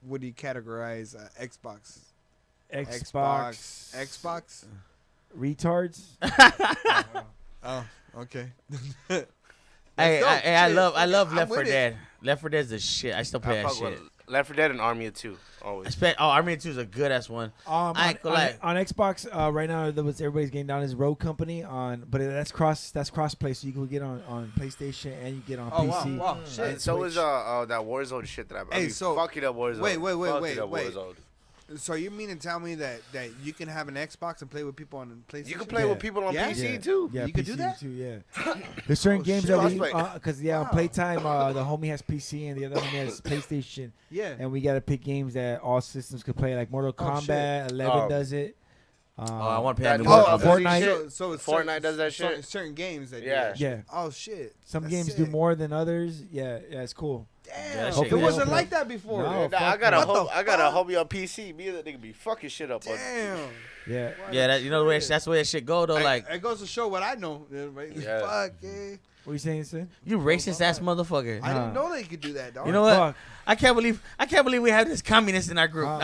What do you categorize Xbox? Xbox. Retards. Oh, okay. Hey, dope. I love I'm Left 4 with it. Dead. Left 4 Dead's the shit. I still play I that fuck with shit. Left 4 Dead and Army of Two always. Army of 2 is a good ass one. I ain't gonna lie. On Xbox right now, everybody's getting down is Rogue Company but that's cross play, so you can get on PlayStation and you get on PC. Wow. and Shit. So Switch. is that Warzone shit that I Hey, mean, so- fuck it up Warzone. Wait. Fuck it up Warzone. So you mean to tell me that you can have an Xbox and play with people on PlayStation? You can play Yeah. with people on Yeah? PC too. Yeah, You can PC do that? too. Yeah. There's certain games shit. that we Crossplay. because on Wow. Playtime the homie has PC and the other homie has PlayStation, Yeah. and we gotta pick games that all systems could play. Like Mortal Oh, Kombat 11 Oh. does it. I want to play That a new new Mortal Call of Kombat. Duty Fortnite. shit. So it's Fortnite does that certain- shit? Certain games that do Yeah. that. Yeah. Oh shit. Some That's games sick. do more than others. Yeah, it's cool. Damn. that It shit good. wasn't Yeah. like that before. No. I fuck got no. a What the I got a fuck? homie on PC. Me and that nigga be fucking shit up on. Damn. Yeah. Yeah, that, you know the way that's the way that shit go though. Like it goes to show what I know. Yeah. Fuck, yeah. What you saying, son? you racist ass motherfucker. I didn't know they could do that, dog. You know what? Fuck. I can't believe we have this communist in our group.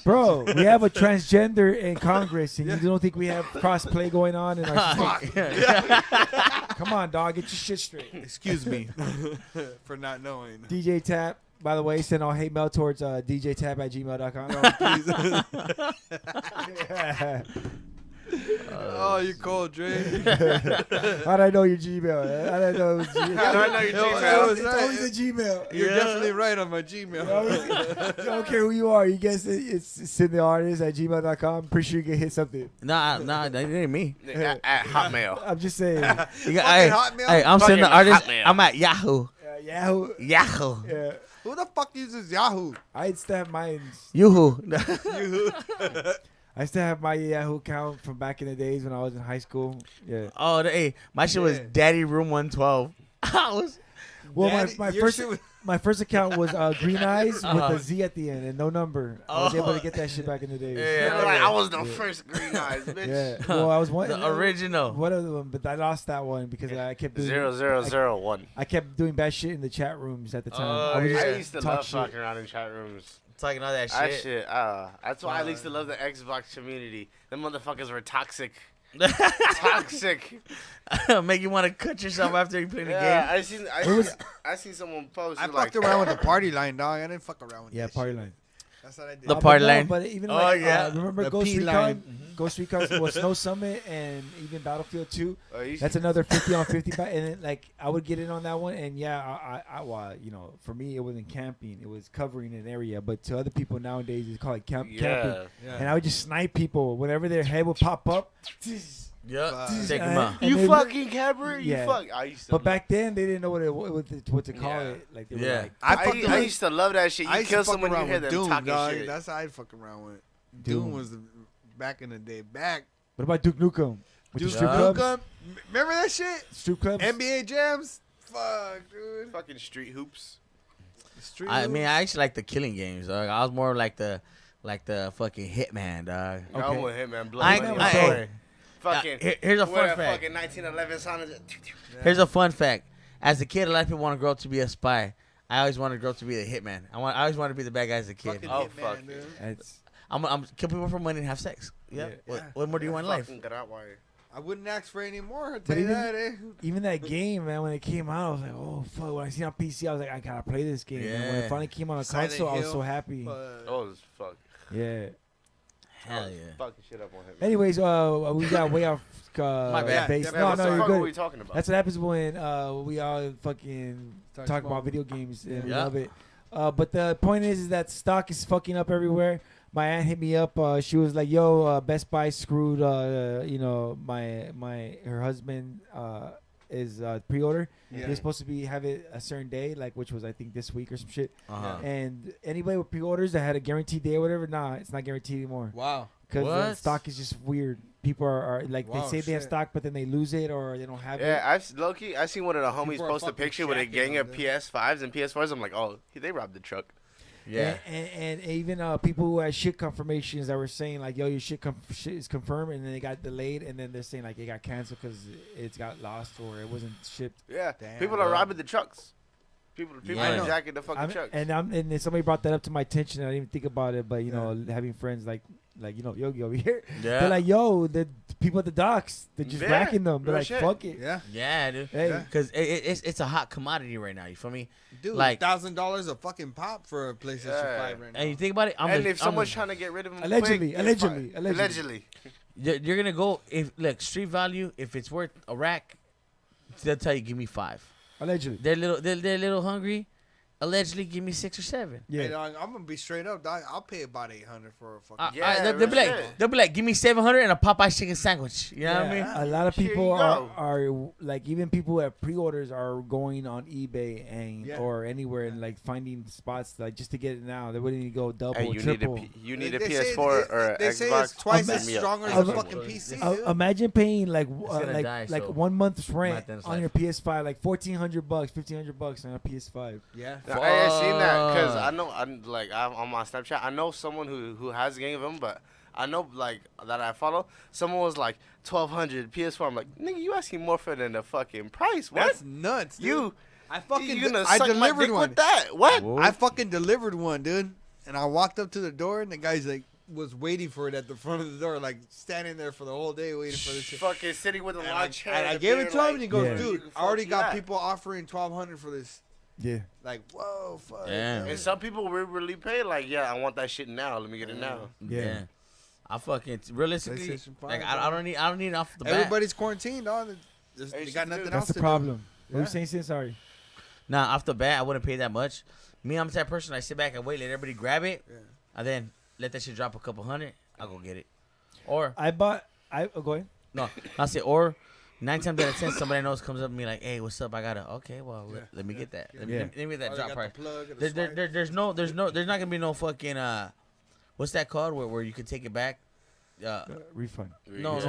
Bro, we have a transgender in Congress, and you don't think we have cross-play going on in our state? Come on, dog. Get your shit straight. Excuse me for not knowing. DJ Tap, by the way, send all hate mail towards djtap@gmail.com. Oh, you're cold, Dre. How'd I know your Gmail? How'd I know it was Gmail? How do I know your Gmail? It's always a Gmail. You're definitely right on my Gmail. You don't care who you are. You guess it's cintheartist@gmail.com. Pretty sure you can hit something. Nah, that ain't me. At Hotmail. I'm just saying. You got, hey, Hotmail? hey, I'm Fucking sending the artist. Hotmail. I'm at Yahoo. Yahoo. Yahoo. Yeah. Who the fuck uses Yahoo? I still have mine. Yoo-hoo. I still have my Yahoo account from back in the days when I was in high school. Yeah. Oh, hey, my shit was Yeah. Daddy Room 112. I was. Well, Daddy, my your first shit was- my first account was Green Eyes with Uh-huh. a Z at the end and no number. I was able to get that shit back in the days. Yeah. Like, I was the first Green Eyes, bitch. Yeah. Well, I was one. The original. One of them, but I lost that one because I kept doing 0001. I kept doing bad shit in the chat rooms at the time. Oh, I would yeah. just I used to talk love shit. fucking around in chat rooms. Talking all that That shit. shit, that's why I used to love the Xbox community. Them motherfuckers were toxic. Toxic. Make you want to cut yourself after you play the Yeah, game. I seen someone post. I like, fucked around with the party line, dog. I didn't fuck around with Yeah, that party shit. line. That's what I did. The But party no, line. But even Oh, like, yeah. remember The Ghost P Recon? line. Ghost Recon was Snow Summit and even Battlefield 2. Oh, you That's see- another 50 on 50. And then, like, I would get in on that one. And yeah, well, you know, for me, it wasn't camping. It was covering an area. But to other people nowadays, it's called camping. Yeah. And I would just snipe people whenever their head would pop up. Yep. Fuck. Take him out. And You they- fucking camper? You Yeah. fuck. I used to. But back then, they didn't know what to call Yeah. it. Like, they Yeah. were like, I used to love that shit. I You used to kill fuck someone, you around hear with them Doom, talking dog. shit. That's how I fuck around with. Doom. Doom was the back in the day. Back. what about Duke Nukem? With Duke the strip clubs? Nukem. Remember that shit? Strip clubs? NBA jams. Fuck, dude. Fucking street hoops. Street I mean, hoops. I actually like the killing games, dog. I was more like the fucking hitman, dog. I'm Okay. with him, man. I Blood ain't- money. I- story. hey, Fucking. here's a with fun fact. Fucking 1911 sound. Here's a fun fact. As a kid, a lot of people want to grow up to be a spy. I always wanted to grow up to be the hitman. I always wanted to be the bad guy as a kid. Fucking Oh, Hitman, fuck. dude. It's, I'm kill people for money and have sex. Yeah. Yeah. What more do you want in life? Fucking get out wire. I wouldn't ask for any more. I'll But tell you even- that, eh? even that game, man, when it came out, I was like, oh, fuck. When I seen it on PC, I was like, I gotta play this game. And when Yeah. it finally came on a Silent console, I was Hill. so happy. Oh, as fuck. Yeah. Hell yeah. Fucking shit up on him. Anyways, My we got way off bad. base. Yeah, Yeah, No, but no, so you're what good. were we talking about? That's what happens when we all fucking Start talk about smoking. video games and we Yeah. love it. But the point is that stock is fucking up everywhere. My aunt hit me up. She was like, "Yo, Best Buy screwed. You know, her husband is pre-order. Yeah. They're supposed to have it a certain day, like which was I think this week or some shit. Uh-huh. And anybody with pre-orders that had a guaranteed day or whatever, nah, it's not guaranteed anymore Wow. because What? stock is just weird. People are like Wow, they say they have shit. stock, but then they lose it or they don't have it. Yeah, I seen one of the homies People are post a fucking picture with a shacking gang on of them. PS5s and PS4s. I'm like, oh, they robbed the truck. Yeah. And even people who had shit confirmations that were saying like, "Yo, your shit is confirmed," and then it got delayed, and then they're saying like it got canceled because it got lost or it wasn't shipped. Yeah, Damn, people are bro. robbing the trucks. People Yeah. are jacking the fucking I'm- trucks. and then somebody brought that up to my attention. And I didn't even think about it, but you know, having friends like you know Yogi over here, Yeah. they're like, "Yo, the people at the docks, they're just Yeah, racking them. They're real like, shit. fuck it." Yeah. Yeah, dude. Hey, Yeah. Because it's a hot commodity right now. You feel me? Dude, Like- $1,000 a fucking pop for a PlayStation Yeah. 5 right now. And you think about it. And if someone's trying to get rid of them, Allegedly, quick, allegedly, you're fine. allegedly. you're gonna go if look street value. If it's worth a rack, they'll tell you give me 5. allegedly, They're a little hungry. Allegedly, give me 6 or 7. yeah. Hey, dog, I'm gonna be straight up, dog. I'll pay about $800 for a fucking. Yeah, they'll be real like, shit. they'll be like, give me 700 and a Popeye chicken sandwich. You know what I mean? A lot of Here people you go. are like even people who have pre-orders are going on eBay and Yeah. or anywhere and like finding spots like just to get it now. They wouldn't even go double, Hey, you need a triple. you They say PS4 it- or they an say Xbox. it's twice Sign as me up. strong as I've- a fucking PC. dude. Imagine paying like gonna die, like so 1 month's rent Matt Dennis on life. your PS5, like $1,400, $1,500 on a PS5. Yeah. Yeah, I seen that because Fuck. I know I'm on my Snapchat. I know someone who has a gang of them, but I know like that I follow. Someone was like 1,200 PS4. I'm like, nigga, you asking more for than the fucking price? What? That's nuts. Dude. you? I fucking. You gonna I suck my delivered dick one. with that? What? Whoa. I fucking delivered one, dude. And I walked up to the door, and the guy's like, was waiting for it at the front of the door, like standing there for the whole day waiting for this shit. Fucking sitting with a And long chair. and I and a gave beer, it to him, like, and he goes, Yeah. "Dude, "Fuck I already you got at?" people offering $1,200 for this." Yeah. Like, whoa, fuck. Damn. And some people really pay like, yeah, I want that shit now. Let me get it now. Yeah. I fucking realistically, PlayStation 5, like bro. I don't need it off the bat. Everybody's quarantined, dog. They got nothing That's else the to problem. What were you Yeah. saying, Sid? Sorry. Nah, off the bat, I wouldn't pay that much. Me, I'm the type of person. I sit back and wait, let everybody grab it, and then let that shit drop a couple hundred. I'll go get it. Or Go ahead. no, I say or 9 times out of 10, somebody I knows comes up to me like, "Hey, what's up? I gotta." Okay, well, let me get that. Let me get that Oh, they drop got price. the plug and the There's not gonna be no fucking what's that called where you can take it back? Refund. No,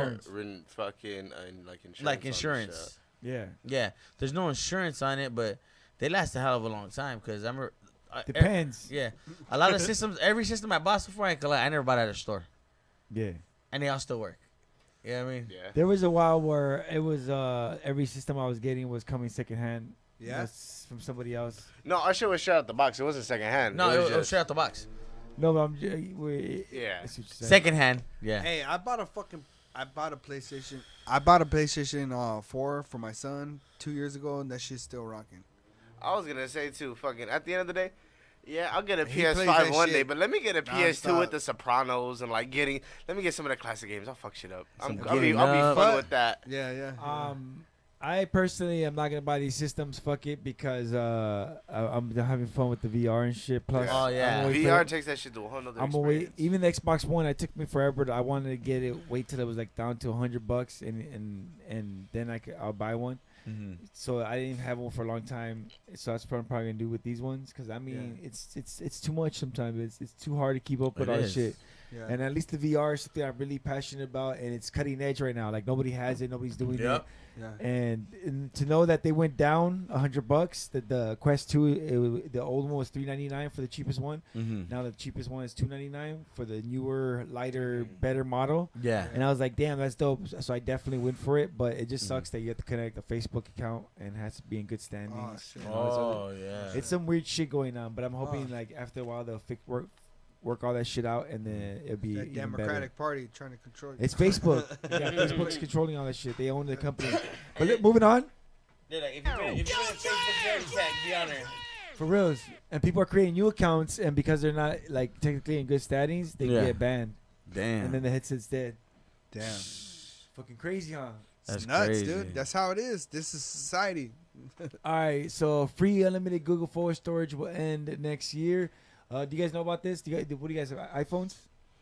fucking like insurance. Like insurance. Yeah. Yeah, there's no insurance on it, but they last a hell of a long time because I'm. Depends. Yeah, a lot of systems. Every system I bought so far, I never bought at a store, Yeah. and they all still work. You know what I mean? Yeah. There was a while where it was every system I was getting was coming secondhand. Yeah. Was from somebody else. No, our shit was straight out the box. It wasn't second hand. No, it was just straight out the box. No, but Yeah. that's what you're saying. Second hand. Yeah. Hey, I bought a PlayStation. I bought a PlayStation 4 for my son 2 years ago, and that shit's still rocking. I was gonna say too. Fucking at the end of the day, yeah, I'll get a He plays PS5 that one day, shit but let me get a PS2 with nonstop. The Sopranos and like let me get some of the classic games. I'll fuck shit up. I'll be Getting fun Up. with that. Yeah. I personally am not gonna buy these systems. Fuck it, because I'm having fun with the VR and shit. Plus, Oh, yeah. I'm wait for VR it. takes that shit to a whole nother I'm gonna wait. experience. Even the Xbox One, it took me forever. I wanted to get it. Wait till it was like down to $100, and then I'll buy one. Mm-hmm. So I didn't have one for a long time. So that's what I'm probably gonna do with these ones. Cause I mean, it's too much sometimes. It's too hard to keep up with It all the is. shit. Yeah. And at least the VR is something I'm really passionate about, and it's cutting edge right now. Like nobody has it, nobody's doing it. Yeah. And to know that they went down $100, that the Quest 2, the old one was $399 for the cheapest one. Mm-hmm. Now the cheapest one is $299 for the newer, lighter, better model. Yeah. And I was like, damn, that's dope. So I definitely went for it, but it just sucks that you have to connect a Facebook account and it has to be in good standings. shit. and all this other- Oh yeah. It's some weird shit going on, but I'm hoping like after a while they'll work all that shit out, and then it'll be That even better. Democratic Party trying to control you. It's Facebook. Yeah, Facebook's controlling all that shit. They own the company. But moving on. Yeah, like if you're gonna Facebook Jerry tag, be on there. For reals. And people are creating new accounts, and because they're not like technically in good standings, they Yeah. get banned. Damn. And then the headset's dead. Damn. Fucking crazy, huh? That's It's nuts, crazy. dude. That's how it is. This is society. All right, so free unlimited Google forward storage will end next year. Do you guys know about this? What do you guys have? iPhones?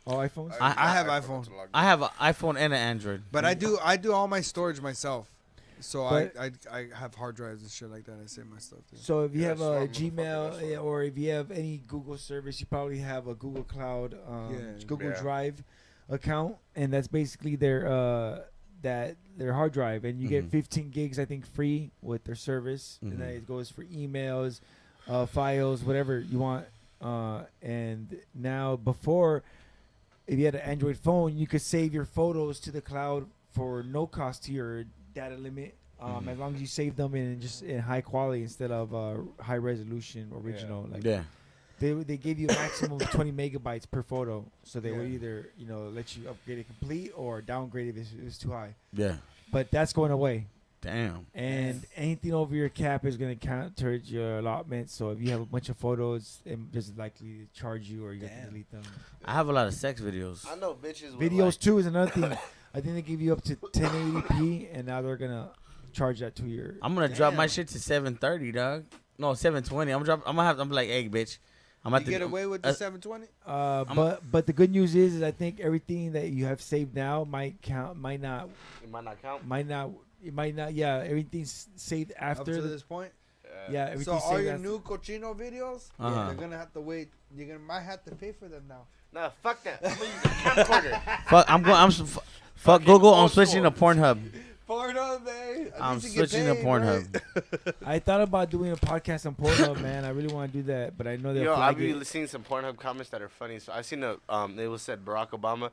All iPhones? I have iPhone, I have an iPhone and an Android. but I do all my storage myself. So But- I have hard drives and shit like that. I save my stuff there. So if you have a smart motherfucker, that's Gmail or if you have any Google service, you probably have a Google Cloud, Google Yeah. Drive account, and that's basically their hard drive, and you get 15 gigs, I think, free with their service, and then it goes for emails, files, whatever you want. And now before, if you had an Android phone, you could save your photos to the cloud for no cost to your data limit. As long as you save them in high quality instead of high resolution original. Like Yeah. they gave you a maximum of 20 megabytes per photo, so they would Yeah. either let you upgrade it complete or downgrade it if it's too high. Yeah. But that's going away, Damn. and anything over your cap is going to count towards your allotment. So if you have a bunch of photos, it just likely to charge you, or you have to delete them. I have a lot of sex videos. I know bitches. Videos too is another thing. I think they give you up to 1080p, and now they're gonna charge that to your. I'm gonna drop my shit to 730, dog. No, 720. I'm like, hey, bitch. I'm You at get away with the 720? But the good news is I think everything that you have saved now might count, might not, It might not count. it might not. Yeah, everything's saved Up after to the, this point? yeah. So Everything's all saved your after- new cochino videos, Uh-huh. they're gonna have to wait. Might have to pay for them now. Nah, fuck that. I'm gonna use a camcorder. Fuck. Fuck Google. I'm switching to Pornhub. Pornhub, man. I'm switching to Pornhub. I thought about doing a podcast on Pornhub, man. I really want to do that, but I know they'll Yo, I've flag been it. seeing some Pornhub comments that are funny. So I seen it was said Barack Obama.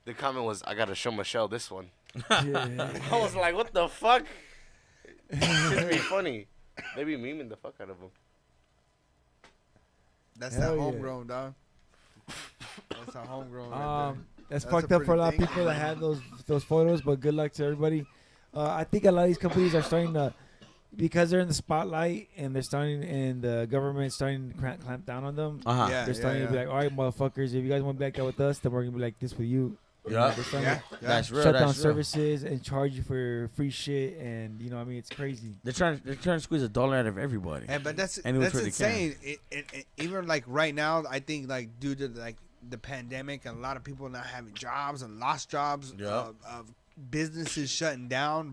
The comment was, "I gotta show Michelle this one." Yeah. I was like, "What the fuck?" Should be funny. They be memeing the fuck out of him. That's Hell that yeah. homegrown, dog. That's that homegrown. right there. That's That's fucked a up for a lot of pretty people that have those photos, but good luck to everybody. I think a lot of these companies are starting to, because they're in the spotlight and the government starting to clamp down on them. Uh-huh. Yeah, They're starting to be like, all right, motherfuckers, if you guys want to be like that with us, then we're gonna be like this with you. Yeah. They're starting Yeah, to yeah. That's real. shut down That's real. services and charge you for free shit, and you know, I mean, it's crazy. They're trying to squeeze $1 out of everybody. And but that's And it was really insane. It, even like right now, I think like due to like the pandemic and a lot of people not having jobs and lost jobs, Yeah. of businesses shutting down,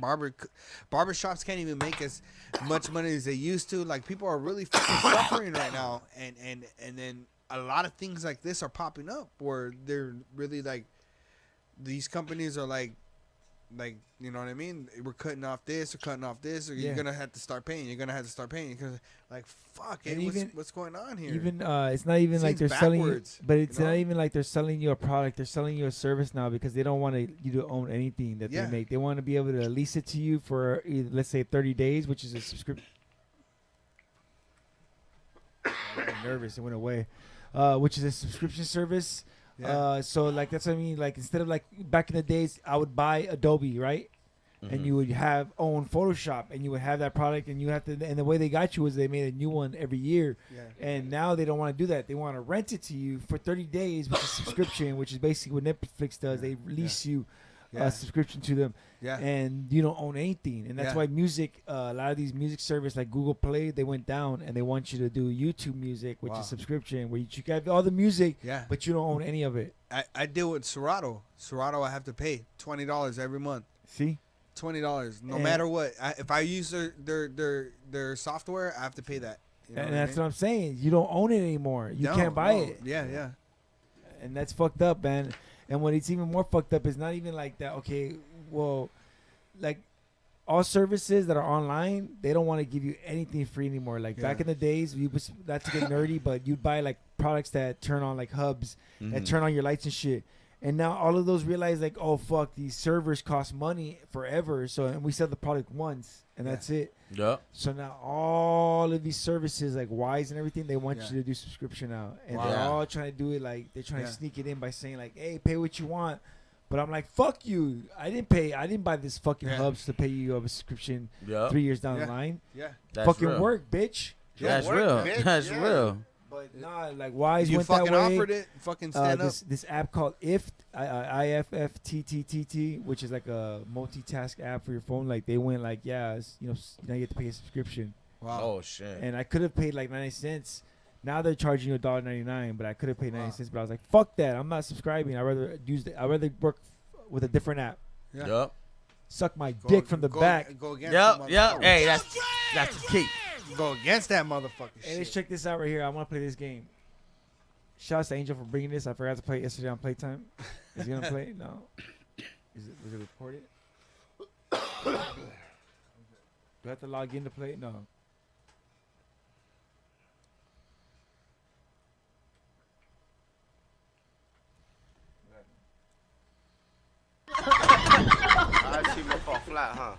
barbershops can't even make as much money as they used to. Like people are really fucking suffering right now, and then a lot of things like this are popping up where they're really like these companies are like you know what I mean, we're cutting off this or cutting off this, or you're gonna have to start paying, because like fuck it, And what's going on here? Even it's not even like Seems they're selling you, backwards, but it's you know? not even like they're selling you a product. They're selling you a service now because they don't want you to own anything that Yeah. they make. They want to be able to lease it to you for let's say 30 days, which is a subscription. I'm nervous, it went away. Which is a subscription service. Yeah. So like that's what I mean. Like instead of like back in the days, I would buy Adobe, right? And you would own Photoshop, and you would have that product, and you have to. And the way they got you was they made a new one every year. Yeah. And now they don't want to do that. They want to rent it to you for 30 days with a subscription, which is basically what Netflix does. They release you Yeah. a subscription to them, Yeah. and you don't own anything. And that's Yeah. why music, a lot of these music services like Google Play, they went down, and they want you to do YouTube Music, which Wow. is subscription, where you get all the music, Yeah. but you don't own any of it. I deal with Serato. Serato, I have to pay $20 every month. See? $20, no And- matter what. If I use their software, I have to pay that. You know And what I that's mean? what I'm saying. You don't own it anymore. You No, can't buy no. it. Yeah, yeah. And that's fucked up, man. And what it's even more fucked up is not even like that. Okay, well, like all services that are online, they don't want to give you anything free anymore. Like back Yeah. in the days, you was not to get nerdy, but you'd buy like products that turn on like hubs that turn on your lights and shit. And now all of those realize like, oh fuck, these servers cost money forever. So and we sell the product once, and that's it. Yeah. So now all of these services like Wise and everything, they want Yeah. you to do subscription now, and Wow. they're Yeah. all trying to do it like they're trying Yeah. to sneak it in by saying like, "Hey, pay what you want," but I'm like, "Fuck you! I didn't pay. I didn't buy this fucking Yeah. hubs to pay you a subscription Yeah. 3 years down Yeah. the line. Yeah. That's fucking real. work, bitch." That's work, real. bitch, That's yeah. real. But nah, like Wise You went that fucking way. offered it. Fucking stand up. This app called IFFTTTT, which is like a multitask app for your phone. Like they went like, yeah, now you have to pay a subscription. Wow. Oh shit. And I could have paid like 90 cents. Now they're charging you $1.99, but I could have paid 90 Wow. cents. But I was like, fuck that! I'm not subscribing. I'd rather work with a different app. Yeah. Yup. Suck my dick from the back. Go against Yep. the Yep. motherfucker. Hey, that's the key. Go against that motherfucker. Hey, let's Shit. check this out right here. I want to play this game. Shouts to Angel for bringing this. I forgot to play it yesterday on Playtime. Is he gonna play it? No. Was it recorded? Do I have to log in to play it? No. I see my fall flat, huh?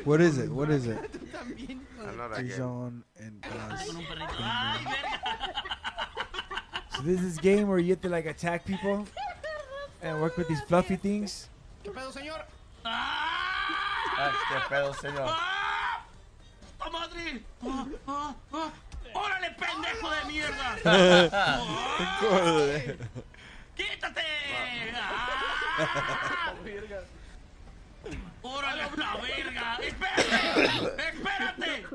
What is it? What is it? I know that game. Dijon and So this is a game where you have to like attack people and work with these fluffy things. ¿Qué pedo, señor? ¡Órale, pendejo de mierda! ¡Quítate! ¡Órale, la verga! ¡Espérate! ¡Espérate!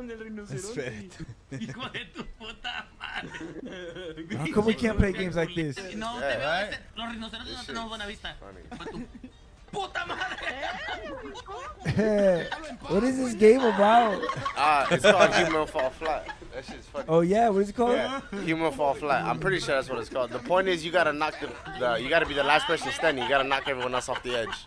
¡Hijo de tu puta madre! How come we can't play games like this? No, te veo, los rinocerontes no tenemos buena vista. ¡Puta madre! What is this game about? It's called Human Fall Flat. That shit's fucking. Oh yeah, what is it called? Yeah, Human Fall Flat. I'm pretty sure that's what it's called. The point is, you gotta knock you gotta be the last person standing. You gotta knock everyone else off the edge.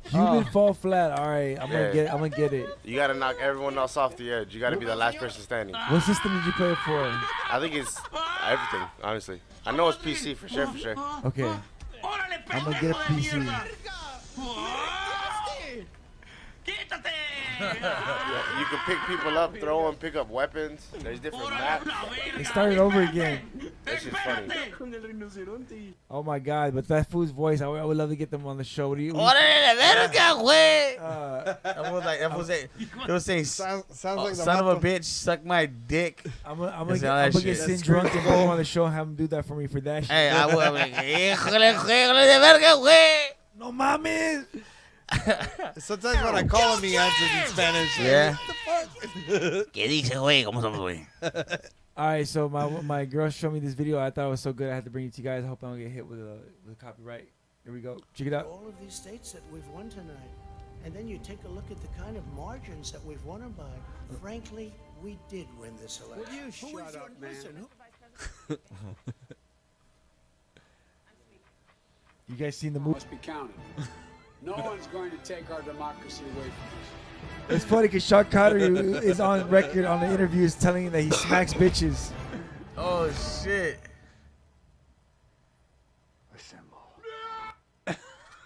Human fall flat. All right, I'm gonna get it. You gotta knock everyone else off the edge. You gotta be the last person standing. What system did you play it for? I think it's everything, honestly. I know it's PC for sure, for sure. Okay. I'm gonna get a PC. You can pick people up, throw them, pick up weapons. There's different maps. They started over again. That shit's funny. Oh my god! But that fool's voice, I would love to get them on the show. What do you? Órale, la verga, güey. That was like, it was saying, Sounds like the son of a motto. bitch, suck my dick. I'm gonna That's all that get shit. Sin drunk and go on the show and have him do that for me for that shit. Hey, I will. I'm like, híjole, híjole de verga, güey. No mames. Sometimes when I call him, he answers in Spanish. Yeah. What the fuck? ¿Qué dice, güey? ¿Cómo somos, güey? All right, so my girl showed me this video. I thought it was so good. I had to bring it to you guys. I hope I don't get hit with a copyright. Here we go. Check it out. All of these states that we've won tonight. And then you take a look at the kind of margins that we've won them by. Frankly, we did win this election. Will you shut up, man? You guys seen the movie? Must be counted. No one's going to take our democracy away from us. It's funny because Sean Connery is on record on the interviews telling you that he smacks bitches. Oh, shit.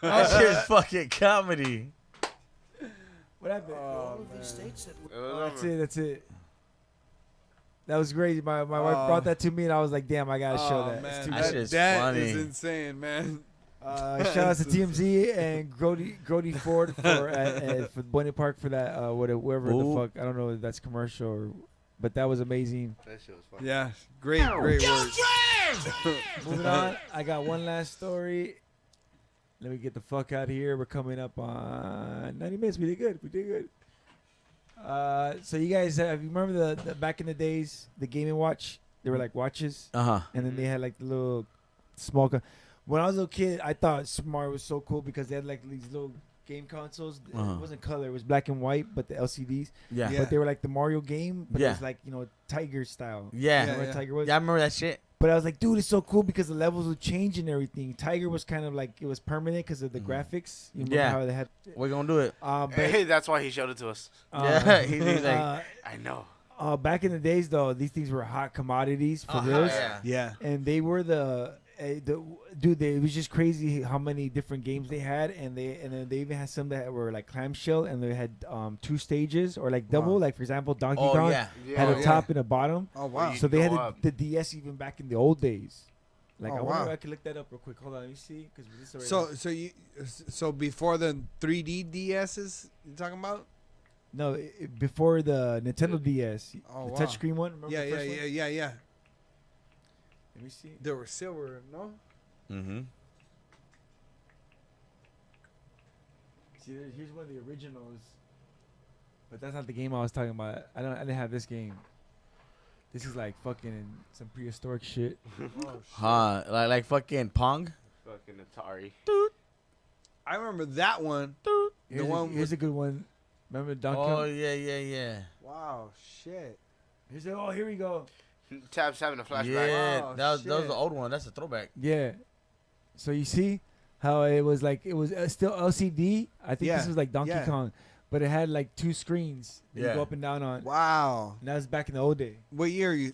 That shit's fucking comedy. What happened? All of these states that we That's it. That's it. That was great. My wife brought that to me, and I was like, "Damn, I gotta show that." Man, It's too That good. shit's that funny. is insane, man. Shout out to TMZ and Grody Ford for Buena Park for that whatever Ooh. the fuck, I don't know if that's commercial or, but that was amazing. That shit was funny. Yeah, great words. Moving on, I got one last story. Let me get the fuck out of here. We're coming up on 90 minutes. We did good. So you guys, you remember the back in the days, the Game & Watch? They were like watches, and then they had like the little small. When I was a little kid, I thought Smart was so cool because they had like these little game consoles. It wasn't color; it was black and white, but the LCDs. Yeah. But they were like the Mario game, but it Yeah. was like Tiger style. Yeah. Remember what Tiger was? Yeah, I remember that shit. But I was like, dude, it's so cool because the levels would change and everything. Tiger was kind of like it was permanent because of the graphics. You remember Yeah. how they had. We're gonna do it. But Hey, that's why he showed it to us. Yeah, he's like, I know. back in the days, though, these things were hot commodities for real. Yeah. And they were it was just crazy how many different games they had, and then they even had some that were like clamshell, and they had 2 stages or like double. Like for example, Donkey Oh, Kong yeah. had a Yeah. top and a bottom. Oh wow. So they had go up. the DS even back in the old days. Like Oh, I wonder wow. if I could look that up real quick. Hold on, let me see. Because So before the 3D DSs you talking about? no, before the Nintendo DS, Oh, the wow. touchscreen one. Remember Yeah, the first one? yeah. Let me see. They were silver, no? mm-hmm. See, here's one of the originals, but that's not the game I was talking about. I didn't have this game. This is like fucking some prehistoric shit. Huh? Like fucking Pong. Fucking Atari. I remember that one. Here's a good one. Remember Donkey Oh Kong? yeah. Wow, shit. Here we go. Tab's having a flashback. Yeah, Oh, that was shit. the old one. That's a throwback. Yeah. So you see how it was still LCD. I think Yeah, this was like Donkey yeah. Kong, but it had like 2 screens that you Yeah. go up and down on. Wow. And that was back in the old day. What year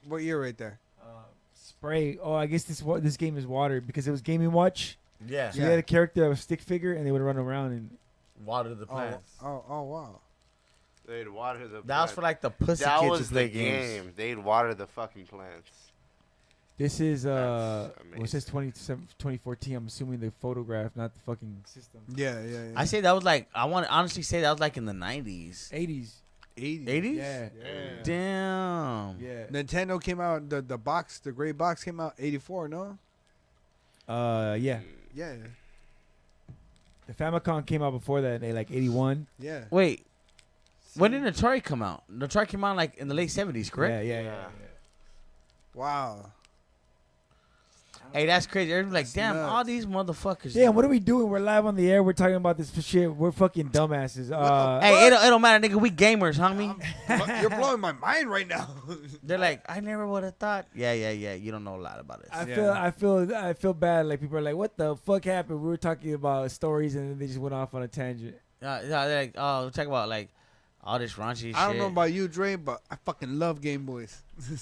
what year right there? Spray. Oh, I guess this game is water because it was Game & Watch. Yeah. So you had a character that was stick figure, and they would run around and. Water the plants. Oh wow. They'd water the That was for like the pussy That kids was to play the games. game. They'd water the fucking plants. This is That's it says 2014. I'm assuming the photograph, not the fucking system. Yeah. I say that was like I want to honestly say that was like in the 90s. 80s. 80s? Yeah. Damn. Yeah. Nintendo came out the gray box came out 84, no? Yeah. Yeah. The Famicom came out before that, like 81. Yeah. Wait. When did Atari come out? Atari came out like in the late 70s, correct? Yeah. Wow. Hey, that's crazy. Everyone's like, That's damn, nuts. all these motherfuckers. Damn, what are we doing? We're live on the air. We're talking about this shit. We're fucking dumbasses. Hey, it don't matter, nigga. We gamers, homie. You're blowing my mind right now. They're like, I never would have thought. Yeah. You don't know a lot about it. I feel bad. Like people are like, what the fuck happened? We were talking about stories and then they just went off on a tangent. They're like, oh, talk about like, all this raunchy shit. I don't know about you, Dre, but I fucking love Game Boys.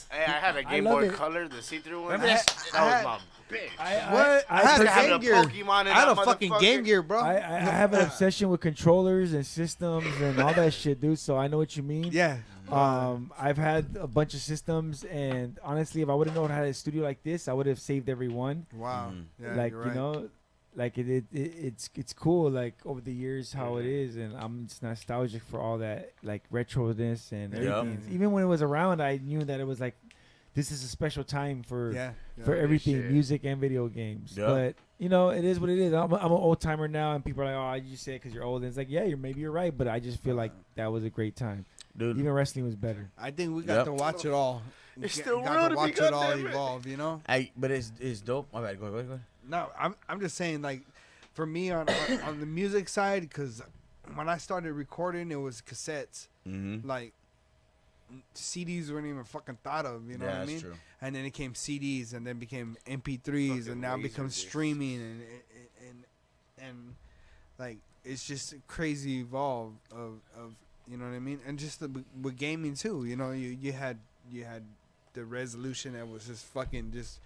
Hey, I had a Game love Boy it. Color, the see-through one. Remember that? That was my bitch. What? I had used to have a the Game Gear. Pokemon in I had that a fucking motherfucker. Game Gear, bro. I have an obsession with controllers and systems and all that shit, dude. So I know what you mean. Yeah. I've had a bunch of systems, and honestly, if I would have known how to had a studio like this, I would have saved every one. Wow. Yeah, Like you're right. you know, like it's cool. Like over the years, how it is, and I'm just nostalgic for all that, like retroness and Yep. everything. Even when it was around, I knew that it was like, this is a special time for for everything, shit. music and video games. Yep. But you know, it is what it is. I'm an old timer now, and people are like, "Oh, you say it because you're old." And it's like, yeah, maybe you're right, but I just feel like that was a great time. Dude. Even wrestling was better. I think we got Yep. to watch it all. It's We still got real to to me, watch it all goddammit. evolve, you know? But it's dope. My bad. Go ahead. No, I'm just saying, like, for me on the music side, because when I started recording, it was cassettes. Mm-hmm. Like, CDs weren't even fucking thought of, you know what I that's mean? true. And then it came CDs, and then became MP3s, Fucking and now becomes Laserdiscs. streaming, and like, it's just a crazy evolve of you know what I mean? And just with gaming too, you know, you had the resolution that was just fucking just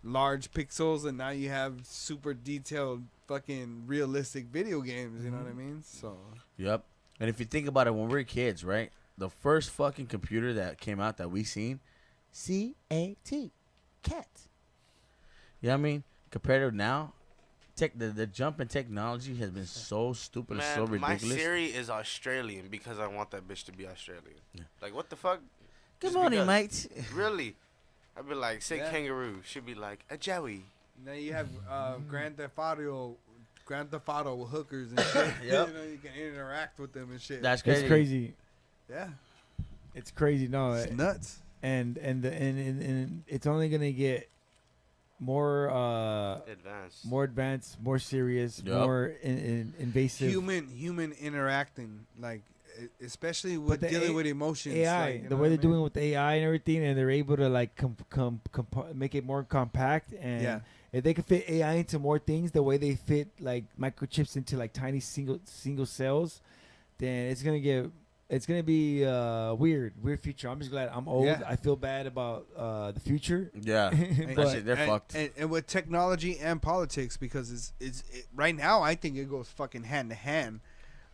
large pixels, and now you have super detailed fucking realistic video games, you know what I mean? So Yep. And if you think about it, when we were kids, right? The first fucking computer that came out that we seen, CAT, cat. You know what I mean? Compared to now, the jump in technology has been so stupid and so Man, my ridiculous. Siri is Australian because I want that bitch to be Australian. Like, what the fuck? Good Just morning, because. mate. Really? I'd be like, say Yeah. kangaroo. She'd be like, a joey. now you have Grand Theft Auto with hookers and shit. Yep. You know, you can interact with them and shit. That's crazy. It's crazy. yeah, It's crazy. No, it's nuts. and it's only gonna get more Advanced. more serious, Yup. more invasive. Human interacting, like especially with the dealing A- with emotions. AI, like, you the know way what they're I mean? doing with AI and everything, and they're able to like make it more compact. And Yeah. if they can fit AI into more things, the way they fit like microchips into like tiny single cells, then it's gonna be weird future. I'm just glad I'm old. Yeah. I feel bad about the future. Yeah. And- That shit, they're and, fucked. And with technology and politics, because right now I think it goes fucking hand to hand.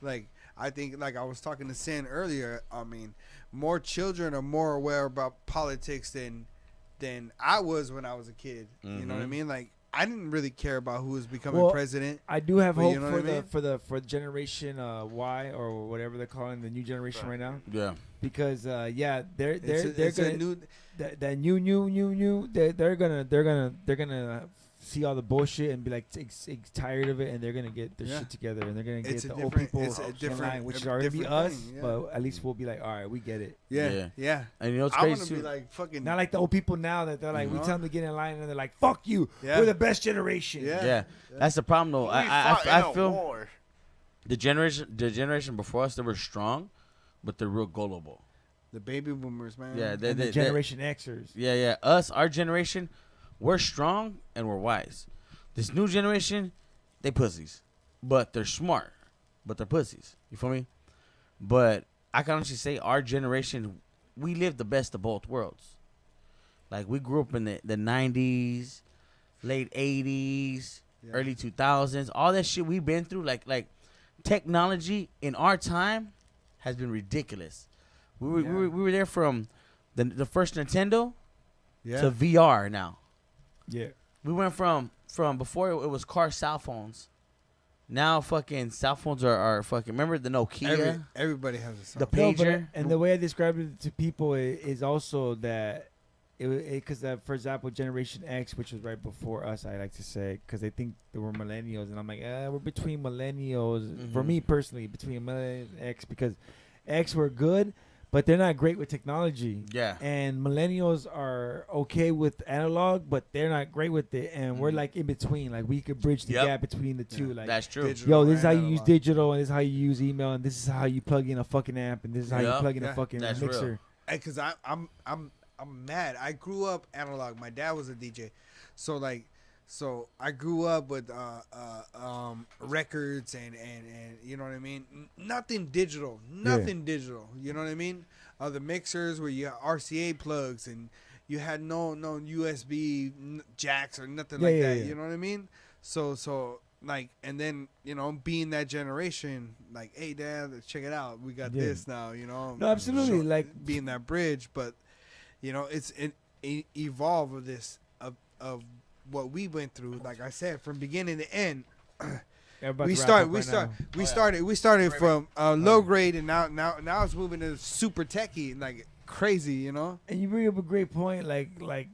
Like I think, like I was talking to Sin earlier. I mean, more children are more aware about politics than I was when I was a kid. You know what I Mhm. mean? Like I didn't really care about who was becoming Well, president. I do have But hope you know for what I mean? for generation Y or whatever they're calling the new generation right now, Yeah. because they're It's a gonna new. that new they're gonna see all the bullshit and be like tired of it, and they're gonna get their Yeah. shit together, and they're gonna It's get a the old different- people it's a in different- line, which a are gonna be different us, thing, yeah. but at least we'll be like, all right, we get it. Yeah. And you know what's I crazy want to be too? like fucking. Not like the old people now that they're like, we Mhm. tell them to get in line, and they're like, fuck you, Yeah. we're the best generation. Yeah. Yeah. That's the problem though. We I fought in a feel war. the generation before us, they were strong, but they're real gullible. The baby boomers, man. Yeah, And the Generation Xers. Yeah. Our generation, we're strong and we're wise. This new generation, they pussies, but they're smart, but they're pussies. You feel me? But I can honestly say our generation, we lived the best of both worlds. Like we grew up in the 90s, late 80s, Yeah. early 2000s. All that shit we've been through, like technology in our time has been ridiculous. We were there from the first Nintendo Yeah. to VR now. Yeah. We went from before it was car cell phones. Now fucking cell phones are fucking. Remember the Nokia, Everybody has a song. the No, but- pager, and the way I described it to people is also that because for example, Generation X, which was right before us, I like to say, because they think they were millennials, and I'm like, we're between millennials. For Mhm. me personally, between millennials and X, because X were good, but they're not great with technology. Yeah. And millennials are okay with analog, but they're not great with it, and we're Mhm. like in between. Like we could bridge the Yep. gap between the two. Like That's true. Digital yo, this is how and you use analog. digital, and this is how you use email, and this is how you plug in a fucking amp, and this is how you Yup. plug in Yeah, a fucking that's mixer. real. Because I'm mad. I grew up analog. My dad was a DJ, so like So I grew up with records and you know what I mean. Nothing digital, digital. You know what I mean. The mixers where you have RCA plugs and you had no USB jacks or nothing like that. You know what I mean. So like, and then you know, being that generation, like, hey Dad, check it out, we got this now. You know. No, absolutely. Like being that bridge, but you know, it evolved of this of what we went through, like I said, from beginning to end. We started from low grade, and now it's moving to super techie, like crazy, you know. And you bring up a great point, like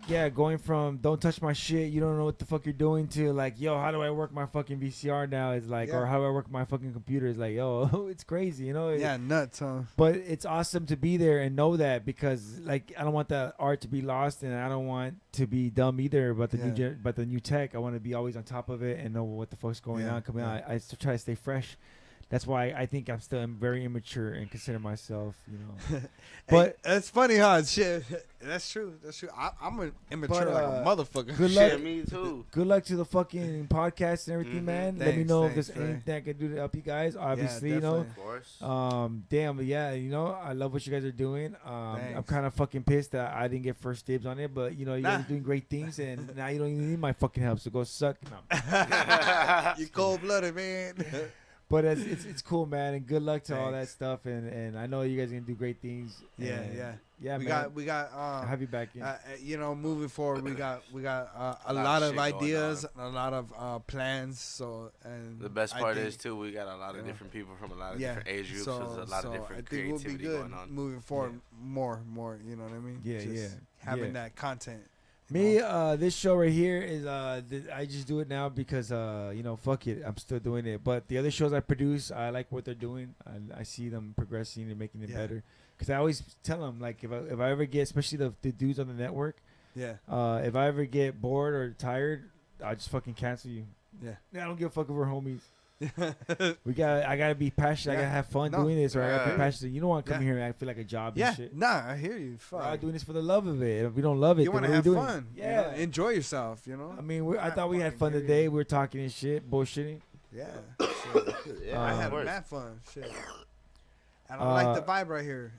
yeah, going from don't touch my shit, you don't know what the fuck you're doing, to like, yo, how do I work my fucking VCR now? Is like, or how do I work my fucking computer? Is like, yo, it's crazy, you know. Yeah, nuts, huh? But it's awesome to be there and know that, because like I don't want that art to be lost, and I don't want to be dumb either. But the new tech, I want to be always on top of it and know what the fuck's going on coming out. I still try to stay fresh. That's why I think I'm still very immature and consider myself, you know. But hey, that's funny, huh? Shit, that's true. That's true. I'm an immature like a motherfucker. Good luck. Shit, me too. Good luck to the fucking podcast and everything, man. Let me know if there's man. anything I can do to help you guys. Obviously, you know. Of course. Damn, but yeah, you know, I love what you guys are doing. I'm kind of fucking pissed that I didn't get first dibs on it, but you know, you guys are doing great things, and now you don't even need my fucking help. So go suck. No. You cold blooded, man. But it's cool, man, and good luck to all that stuff, and I know you guys are gonna do great things. Yeah. We got. I'll have you back in. You know, moving forward, we got a lot of ideas, a lot of plans. So, and the best part is too, we got a lot of different people from a lot of different age groups. So there's a lot of different creativity we'll be good going on. Moving forward, more. You know what I mean? Yeah, having that content. Me, this show right here is I just do it now because you know, fuck it, I'm still doing it. But the other shows I produce, I like what they're doing. I see them progressing and making it better. Because I always tell them, like, if I ever get, especially the dudes on the network, if I ever get bored or tired, I just fucking cancel you. I don't give a fuck if we're homies. I gotta be passionate. I gotta have fun doing this, or I gotta be passionate. You don't want to come here and I feel like a job and shit. Nah, I hear you. Fuck. We're all doing this for the love of it. If we don't love it, you want to have fun. Yeah, you know, enjoy yourself. You know. I mean, I thought we had fun today. We were talking and shit, bullshitting. Yeah. I had mad fun. Shit. And I like the vibe right here.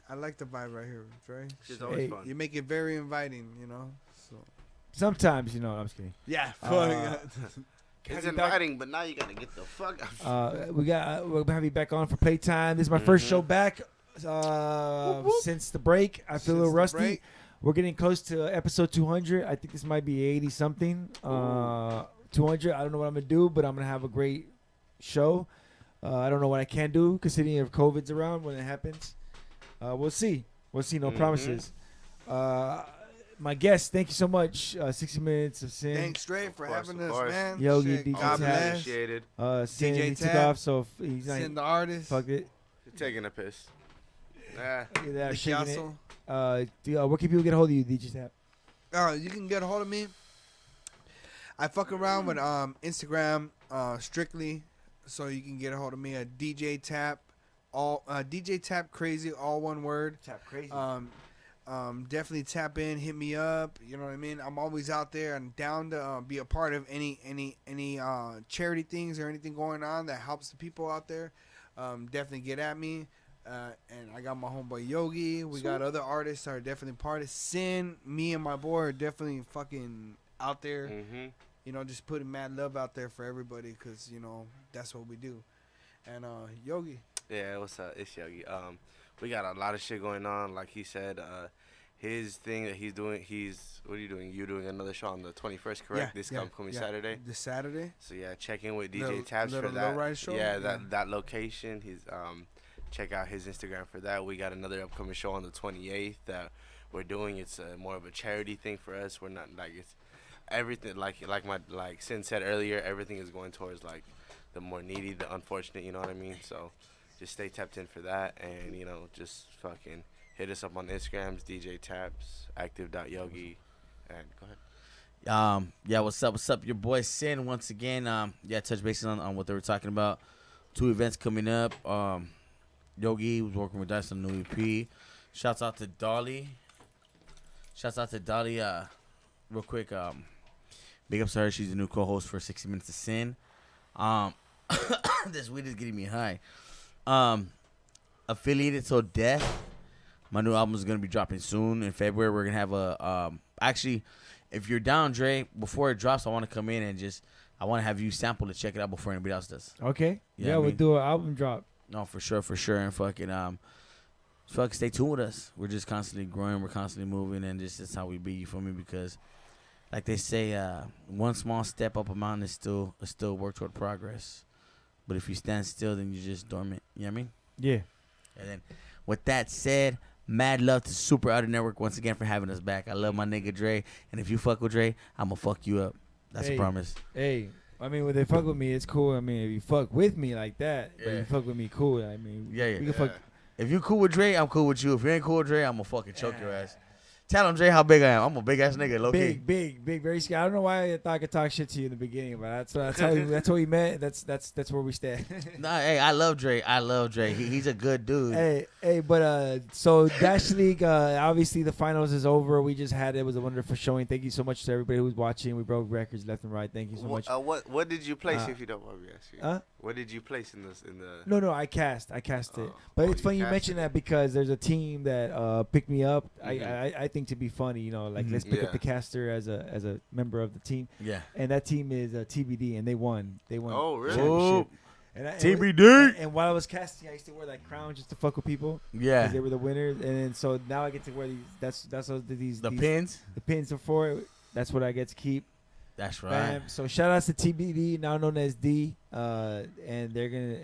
Dre. It's always fun. You make it very inviting. You know. So. Sometimes, you know. I'm just kidding. Yeah. It's inviting, but now you gotta get the fuck out. We'll have you back on for playtime. This is my first show back since the break. I feel a little rusty. We're getting close to episode 200. I think this might be 80 something. 200. I don't know what I'm gonna do, but I'm gonna have a great show. I don't know what I can do considering if COVID's around when it happens. We'll see. No promises. My guest, thank you so much. 60 Minutes of Sin. Thanks, Dre, for having us, man. Yogi, DJ God bless. Appreciated. Sin, DJ he took Tab. off, so he's like, Sin the artist. Fuck it. You're taking a piss. Shaking it. Castle. Where can people get a hold of you, DJ Tab? You can get a hold of me. I fuck around with Instagram strictly, so you can get a hold of me at DJ Tap, DJ Tap Crazy, all one word. Tap Crazy. Definitely tap in, hit me up. You know what I mean? I'm always out there and down to be a part of any charity things or anything going on that helps the people out there. Definitely get at me. And I got my homeboy Yogi. We got other artists that are definitely part of Sin. Me and my boy are definitely fucking out there. Mm-hmm. You know, just putting mad love out there for everybody because, you know, that's what we do. And Yogi. Yeah, what's up? It's Yogi. We got a lot of shit going on. Like he said, his thing that he's doing, what are you doing? You're doing another show on the 21st, correct? This coming Saturday? This Saturday. So, yeah, check in with DJ Tabs for that. Show? Yeah, that location. He's check out his Instagram for that. We got another upcoming show on the 28th that we're doing. It's more of a charity thing for us. We're not, like, it's everything, like Sin said earlier, everything is going towards, like, the more needy, the unfortunate, you know what I mean? So just stay tapped in for that, and, you know, just fucking hit us up on Instagrams, DJ Taps, active.yogi, and go ahead. Yeah, what's up? Your boy Sin once again. Touch base on what they were talking about. 2 events coming up. Yogi was working with Dice on the new EP. Shouts out to Dolly. Real quick. Big ups to her. She's the new co-host for 60 Minutes to Sin. This weed is getting me high. Affiliated Till Death. My new album is gonna be dropping soon in February. We're gonna have a actually, if you're down, Dre, before it drops, I want to come in and I want to have you sample to check it out before anybody else does. Okay. You know Yeah, what I we'll mean? do an album drop. No, for sure, and fucking stay tuned with us. We're just constantly growing, we're constantly moving, and just that's how we be. You feel me? Because, like they say, one small step up a mountain is still work toward progress. But if you stand still, then you're just dormant. You know what I mean? Yeah. And then, with that said, mad love to Super Audio Network once again for having us back. I love my nigga Dre, and if you fuck with Dre, I'ma fuck you up. That's a promise. Hey, I mean, when they fuck with me, it's cool. I mean, if you fuck with me like that, but Yeah. you fuck with me, cool. I mean, Yeah. we can fuck. If you cool with Dre, I'm cool with you. If you ain't cool with Dre, I'ma fucking choke your ass. Tell him, Dre, how big I am. I'm a big ass nigga, low key. Big, very scary. I don't know why I thought I could talk shit to you in the beginning, but that's what we meant. That's where we stand. Nah, hey, I love Dre. He's a good dude. Hey, but so Dash League, obviously the finals is over. We just had it. It was a wonderful showing. Thank you so much to everybody who was watching. We broke records left and right. Thank you so much. What did you place, if you don't mind me asking? What did you place in the? No, I cast it. But it's funny you mentioned that because there's a team that picked me up. I think to be funny, you know, like let's pick up the caster as a member of the team. Yeah. And that team is TBD, and they won. Oh, really? Championship. TBD. And while I was casting, I used to wear that crown just to fuck with people. Yeah. Because they were the winners, and then, so now I get to wear these. That's what these pins. The pins are for. That's what I get to keep. That's right. Bam. So shout outs to TBD, now known as D, and they're gonna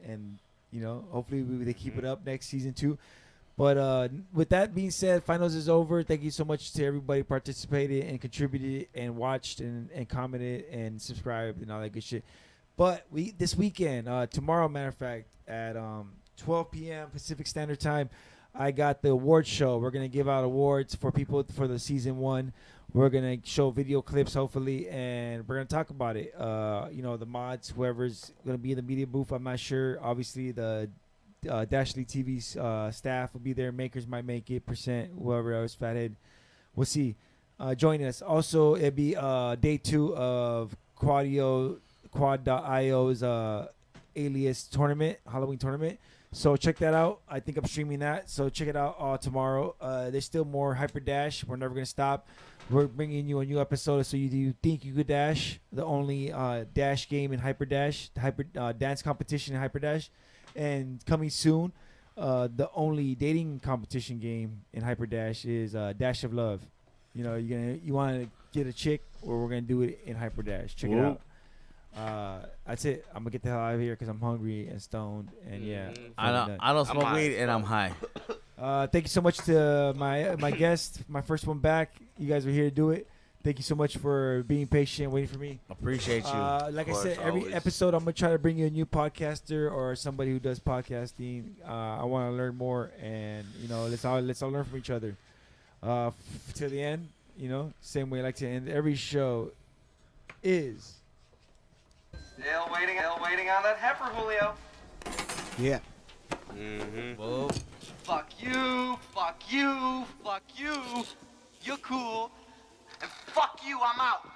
and you know, hopefully they keep it up next season too. But with that being said, finals is over. Thank you so much to everybody who participated and contributed and watched and commented and subscribed and all that good shit. But this weekend, tomorrow, matter of fact, at 12 p.m. Pacific Standard Time, I got the award show. We're gonna give out awards for people for the season 1. We're gonna show video clips, hopefully, and we're gonna talk about it. You know, the mods, whoever's gonna be in the media booth, I'm not sure. Obviously, the Dash League TV's staff will be there. Makers might make it. %, whoever else, Fathead, we'll see. Join us. Also, it'll be day 2 of Quad.io's Alias tournament, Halloween tournament. So check that out. I think I'm streaming that. So check it out tomorrow. There's still more Hyper Dash. We're never gonna stop. We're bringing you a new episode. So you think you could dash? The only dash game in Hyper Dash, the Hyper dance competition in Hyper Dash. And coming soon, the only dating competition game in Hyper Dash is Dash of Love. You know, you want to get a chick, or we're gonna do it in Hyper Dash. Check it out. That's it. I'm gonna get the hell out of here because I'm hungry and stoned, and yeah. I don't smoke weed and I'm high. Thank you so much to my guest, my first one back. You guys were here to do it. Thank you so much for being patient, waiting for me. Appreciate you. Like I said, every episode I'm gonna try to bring you a new podcaster or somebody who does podcasting. I want to learn more, and you know, let's all learn from each other. Till the end, you know, same way I like to end every show is. Still waiting on that heifer, Julio. Yeah. Whoa. Fuck you, fuck you, fuck you. You're cool. And fuck you, I'm out.